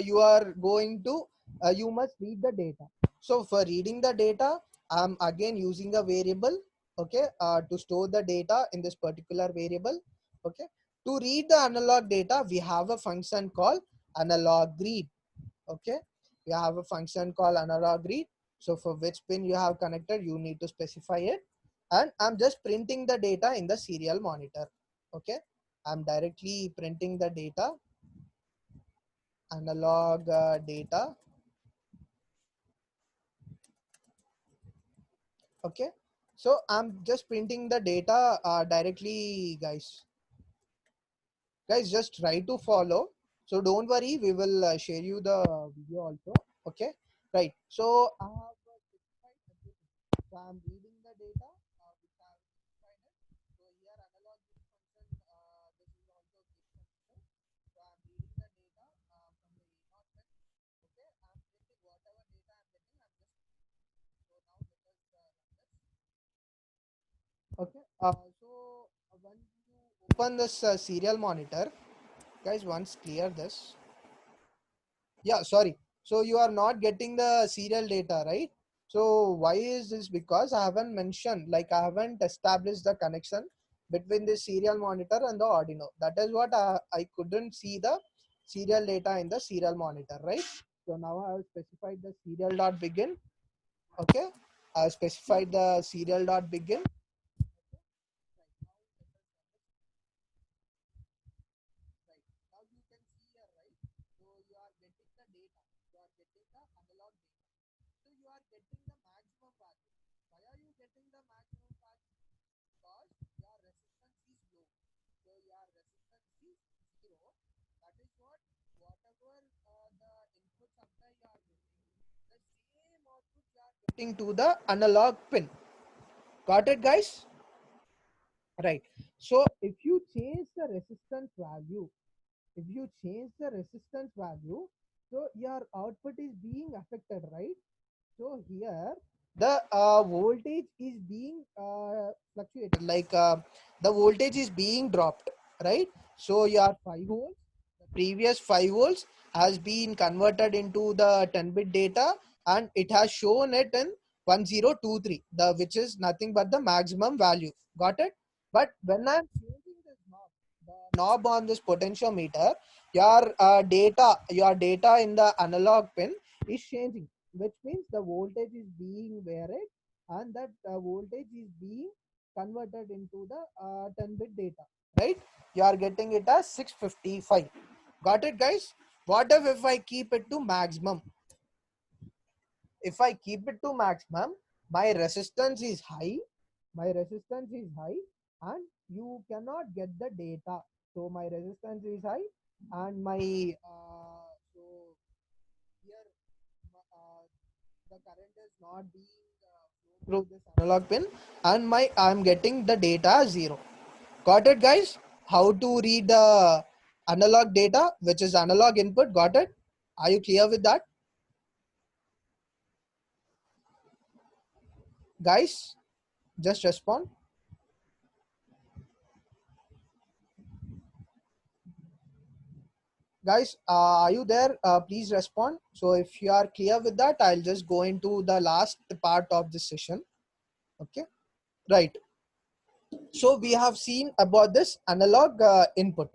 you are going to you must read the data. So for reading the data, I'm again using a variable. Okay, to store the data in this particular variable. Okay, to read the analog data, we have a function called analog read. Okay, we have a function called analog read. So for which pin you have connected, you need to specify it, and I'm just printing the data in the serial monitor. Okay, I'm directly printing the data, analog data. Okay, so I'm just printing the data directly, guys just try to follow. So don't worry, we will share you the video also. Okay, right. So I have specified everything. So I'm reading the data which I have specified it. So here analog read function, this is also read function. So I'm reading the data from the A0 pin. Okay, I'm printing whatever data I'm getting. I'm just so now let us run this. Okay. So when you open this serial monitor, guys, once clear this. Yeah, sorry. So you are not getting the serial data, right? So why is this? Because I haven't mentioned, like I haven't established the connection between the serial monitor and the Arduino. That is what I couldn't see the serial data in the serial monitor, right? So now I have specified the serial dot begin. Okay. I have specified the serial dot begin. Right. Now you can see here, right? So you are getting the data. You are getting the analog data. So you are getting the maximum value. Why are you getting the maximum value? Because your resistance is low. So your resistance is zero. That is what whatever the input supply you are getting, the same output you are getting to the analog pin. Got it, guys? Right. So if you change the resistance value, if you change the resistance value, so your output is being affected, right? So here the voltage is being fluctuated, like the voltage is being dropped, right? So your 5 volts, the previous 5 volts has been converted into the 10-bit data, and it has shown it in 1023, the which is nothing but the maximum value. Got it? But when I'm changing this knob, the knob on this potentiometer, your data in the analog pin is changing, which means the voltage is being varied, and that voltage is being converted into the 10-bit data, right? You are getting it as 655. Got it, guys? What if I keep it to maximum? if I keep it to maximum, my resistance is high. And you cannot get the data. So my resistance is high, and my so here the current is not being through this analog pin, and I'm getting the data 0. Got it, guys? How to read the analog data, which is analog input? Got it? Are you clear with that, guys? Just respond. Guys, are you there? Please respond. So if you are clear with that, I'll just go into the last part of this session. Okay, right. So we have seen about this analog input.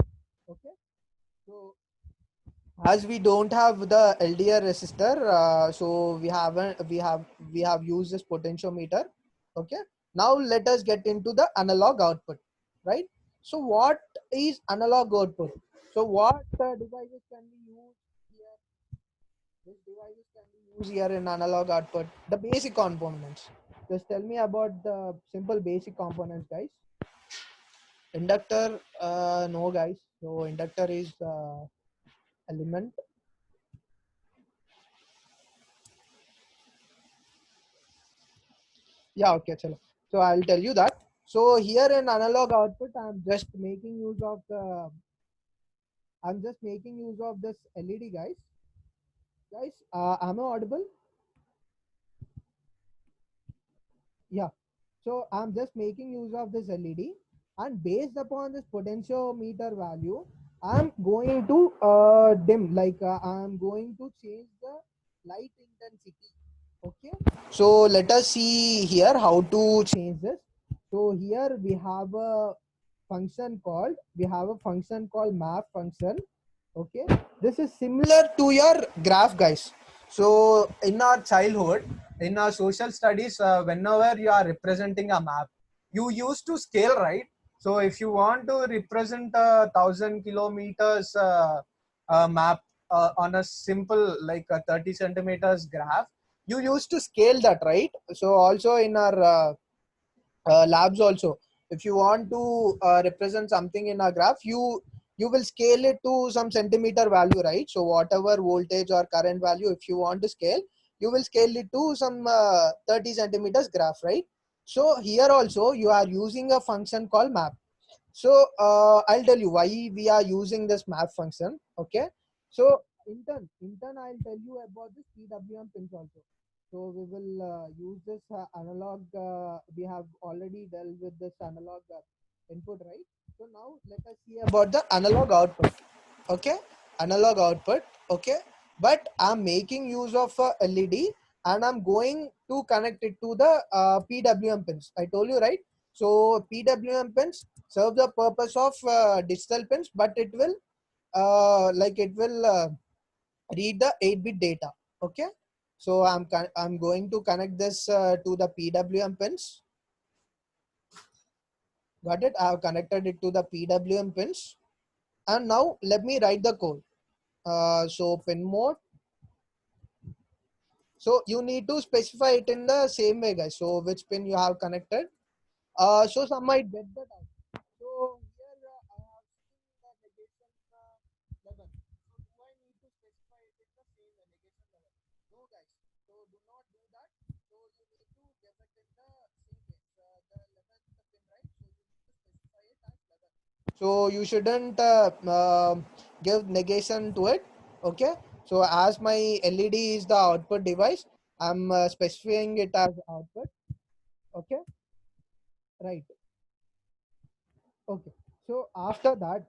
Okay, so as we don't have the LDR resistor, so we have used this potentiometer. Okay, now let us get into the analog output, right? So what is analog output? So what devices can we use here? Which devices can we use here in analog output? The basic components. Just tell me about the simple basic components, guys. Inductor, no, guys. So inductor is element. Yeah, okay, chalo. So I'll tell you that. So here in analog output, I'm just making use of this LED, guys. Guys, am I audible? Yeah. So I'm just making use of this LED, and based upon this potentiometer value, I'm going to dim, like I'm going to change the light intensity. Okay. So let us see here how to change this. So here we have a function called map function. Okay, this is similar to your graph, guys. So in our childhood, in our social studies, whenever you are representing a map, you used to scale, right? So if you want to represent 1,000 kilometers map on a simple like a 30 centimeters graph, you used to scale that, right? So also in our labs also, if you want to represent something in a graph, you will scale it to some centimeter value, right? So whatever voltage or current value, if you want to scale, you will scale it to some 30 centimeters graph, right? So here also you are using a function called map. So I'll tell you why we are using this map function. Okay, so intern I'll tell you about this PWM pins also. So we will use this analog. We have already dealt with this analog input, right? So now let us see about the analog output. Okay, analog output. Okay, but I'm making use of a LED, and I'm going to connect it to the PWM pins. I told you, right? So PWM pins serve the purpose of digital pins, but it will read the 8-bit data. Okay, so I'm going to connect this to the PWM pins. Got it? I have connected it to the PWM pins, and now let me write the code. So pin mode. So you need to specify it in the same way, guys. So which pin you have connected. So some might get that out. So here I have seen the negation level. So do I need to specify it in the same way, negation level? No, guys. So do not do that. So you need to give it in the same way. The 11th pin, right? So you need to specify it as 11. So you shouldn't give negation to it. Okay. So as my LED is the output device, I'm specifying it as output. Okay. Right. Okay. So after that,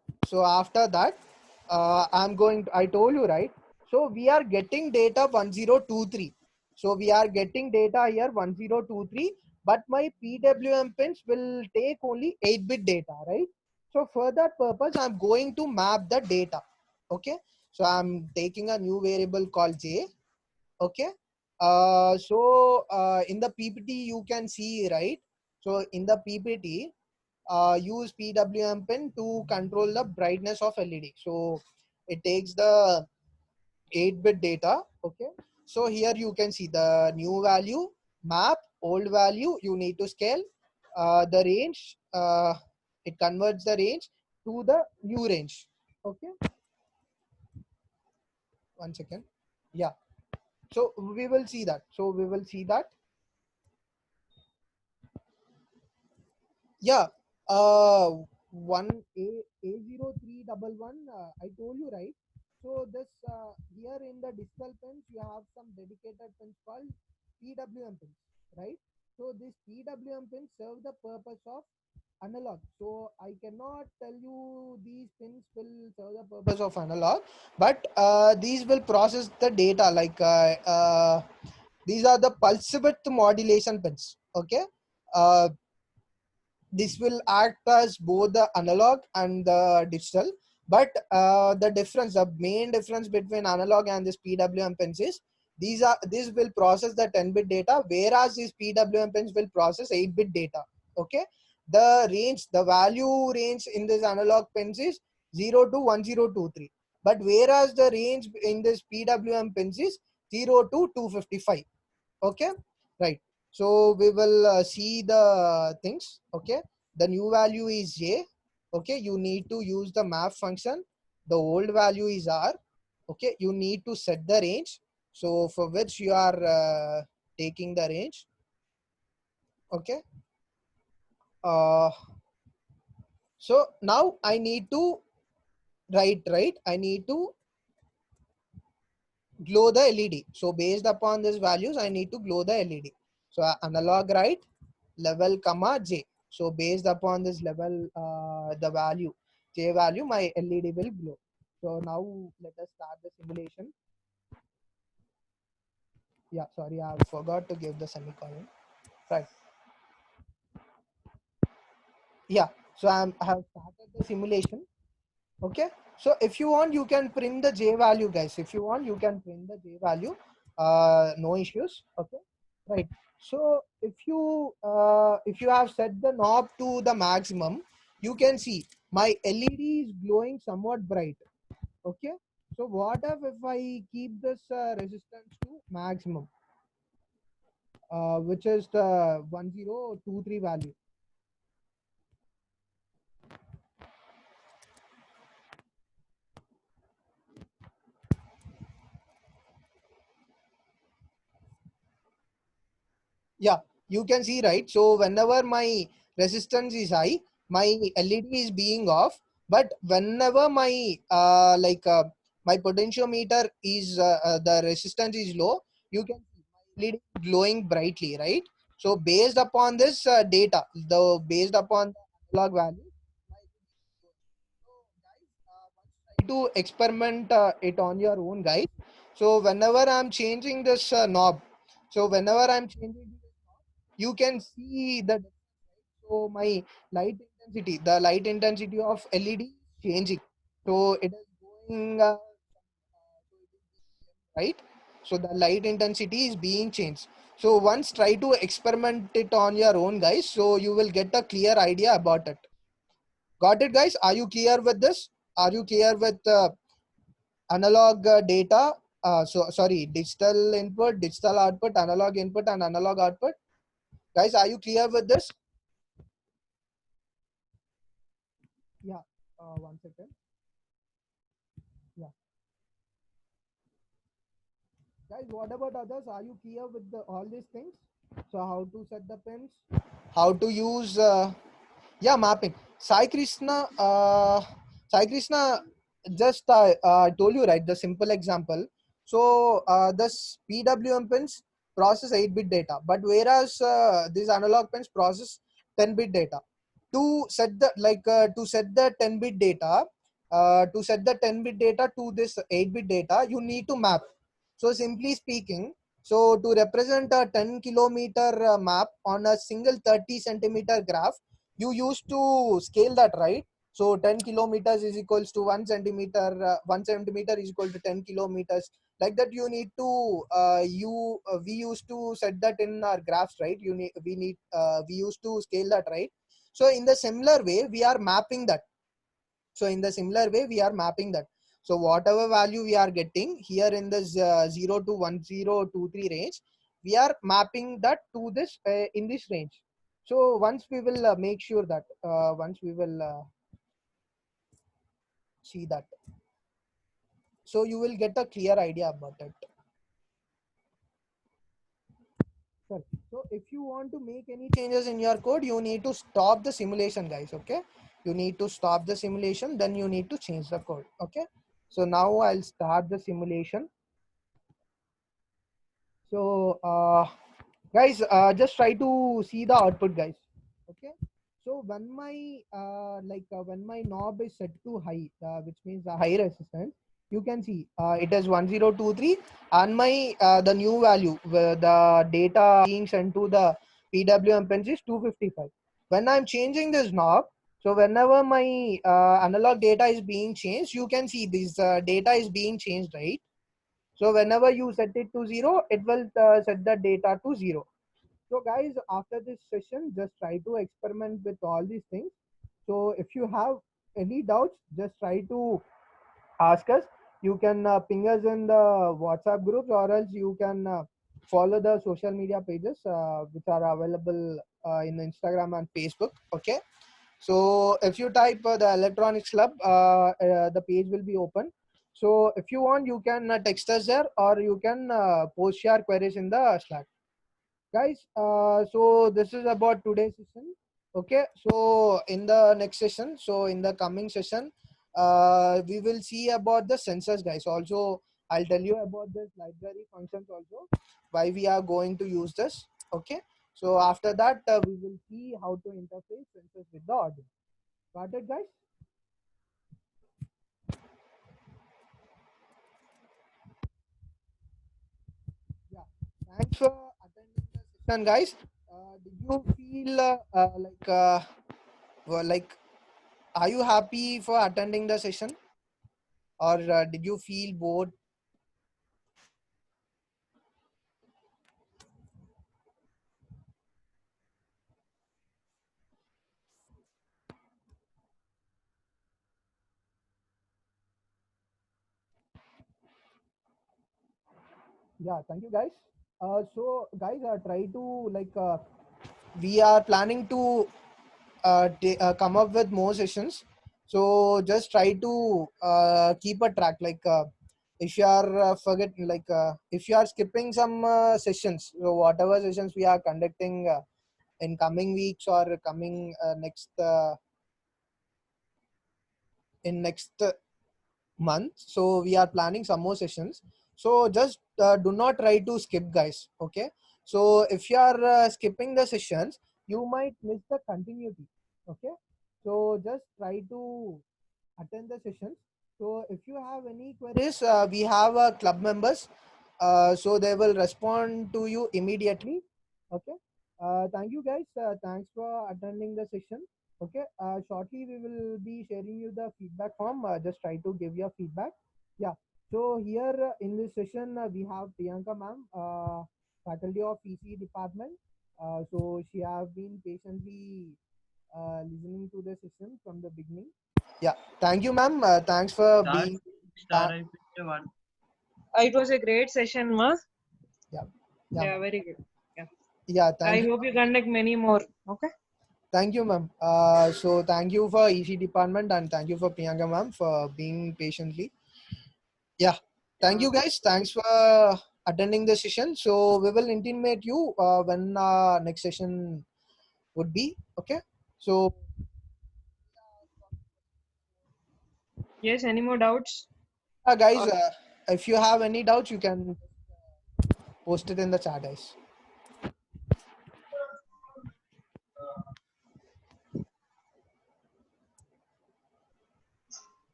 I told you, right? So we are getting data 1023. So we are getting data here 1023, but my PWM pins will take only 8-bit data, right? So for that purpose, I'm going to map the data. Okay. So I'm taking a new variable called J. Okay. In the PPT, you can see, right? So in the PPT, use PWM pin to control the brightness of LED. So it takes the 8-bit data. Okay. So here you can see the new value, map, old value, you need to scale the range. It converts the range to the new range. Okay, 1 second. Yeah, so we will see that. Yeah, uh, one A0311. I told you, right? So this here in the digital pins, you have some dedicated pins called PWM pins, right? So this PWM pins serve the purpose of analog. So I cannot tell you these pins will serve the purpose of analog, but these will process the data. These are the pulse width modulation pins. Okay. Uh, this will act as both the analog and the digital, but the main difference between analog and this PWM pins is this will process the 10-bit data, whereas these PWM pins will process 8-bit data. Okay, the value range in this analog pins is 0 to 1023, but whereas the range in this PWM pins is 0 to 255. Okay, right. So we will see the things. Okay, the new value is j. Okay, you need to use the map function. The old value is r. Okay, you need to set the range, so for which you are taking the range. Okay, uh, so now I need to write I need to glow the LED. So based upon these values, I need to glow the LED. So analog write level comma j. So based upon this level, the value j value, my LED will glow. So now let us start the simulation. Yeah, sorry, I forgot to give the semicolon. Right. Yeah. So I have started the simulation. Okay. So if you want, you can print the j value, guys. If you want, you can print the j value. No issues. Okay. Right. So if you have set the knob to the maximum, you can see my LED is glowing somewhat bright. Okay. So what if I keep this resistance to maximum, which is the 1023 value? Yeah, you can see, right? So whenever my resistance is high, my LED is being off, but whenever my potentiometer is the resistance is low, you can see my LED glowing brightly, right? So based upon this data, based upon the analog value, so guys, once try to experiment it on your own, guys. So whenever I'm changing this knob, so whenever I'm changing, you can see the difference, right? So my the light intensity of LED is changing. So it is going right. So the light intensity is being changed. So once try to experiment it on your own, guys. So you will get a clear idea about it. Got it, guys? Are you clear with this? Are you clear with analog data? So sorry, digital input, digital output, analog input, and analog output. Guys, are you clear with this? Yeah. 1 second. Yeah. Guys, what about others? Are you clear with all these things? So how to set the pins? How to use yeah, mapping. Sai Krishna, just told you, right, the simple example. So this PWM pins process 8-bit data, but whereas these analog pins process 10-bit data. To set the 10-bit data, to this 8-bit data, you need to map. So simply speaking, so to represent a 10-kilometer map on a single 30-centimeter graph, you used to scale that, right? So 10 kilometers is equals to 1 centimeter, 1 centimeter is equal to 10 kilometers. Like that, you need to we used to set that in our graphs, right? We used to scale that, right? So in the similar way, we are mapping that. So whatever value we are getting here in this 0 to 1023 range, we are mapping that to this in this range. So once we will make sure that once we will see that, so you will get a clear idea about it. Sure. So if you want to make any changes in your code, you need to stop the simulation, guys. Okay, you need to stop the simulation, then you need to change the code. Okay, so now I'll start the simulation. So guys, just try to see the output, guys. Okay, so when my when my knob is set to high, which means the high resistance, you can see it is 1023, and my the new value the data being sent to the PWM pins is 255. When I'm changing this knob, so whenever my analog data is being changed, you can see this data is being changed, right? So whenever you set it to 0, it will set the data to 0. So guys, after this session, just try to experiment with all these things. So if you have any doubts, just try to ask us. You can ping us in the WhatsApp groups, or else you can follow the social media pages which are available in Instagram and Facebook. Okay. So if you type the electronics club, the page will be open. So if you want, you can text us there, or you can post your queries in the Slack. Guys, so this is about today's session. Okay, so in the next session, so in the coming session, we will see about the sensors, guys. Also, I'll tell you about this library functions also, why we are going to use this. Okay, so after that, we will see how to interface sensors with the audio. Got it, guys? Yeah. Thanks for attending the session, guys. Did you feel like are you happy for attending the session, or did you feel bored? Yeah, thank you, guys. So guys, try to we are planning to come up with more sessions. So just try to keep a track. If you are if you are skipping some sessions, so whatever sessions we are conducting in coming weeks or coming next month, so we are planning some more sessions. So just do not try to skip, guys. Okay, so if you are skipping the sessions, you might miss the continuity. Okay, so just try to attend the sessions. So if you have any queries, we have club members, so they will respond to you immediately. Okay, thank you, guys. Thanks for attending the session. Okay, shortly we will be sharing you the feedback form. Just try to give your feedback. Yeah, so here in this session we have Priyanka ma'am, faculty of EC department. So she have been patiently listening to the session from the beginning. Yeah, thank you, ma'am. Thanks for being. It was a great session, ma. Yeah, Yeah, very good. Yeah. yeah. I hope you conduct many more. Okay. Thank you, ma'am. So thank you for EC department, and thank you for Priyanka ma'am for being patiently. Yeah, thank you, guys. Thanks for attending the session. So we will intimate you when next session would be. Okay. So Yes. Any more doubts? guys, if you have any doubts, you can post it in the chat, guys.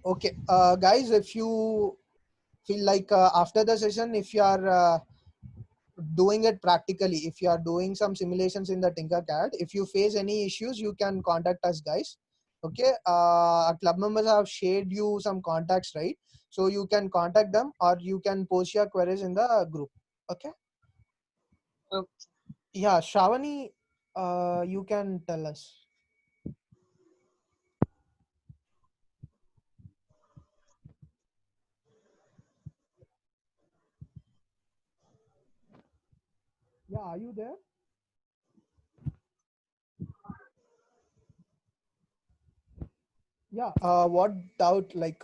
Okay, guys, if you feel like after the session, if you are doing it practically, if you are doing some simulations in the Tinkercad, if you face any issues, you can contact us, guys. Okay, our club members have shared you some contacts, right? So you can contact them, or you can post your queries in the group. Okay. Okay. Yeah, Shravani, you can tell us. Yeah, are you there? Yeah. What doubt? Like,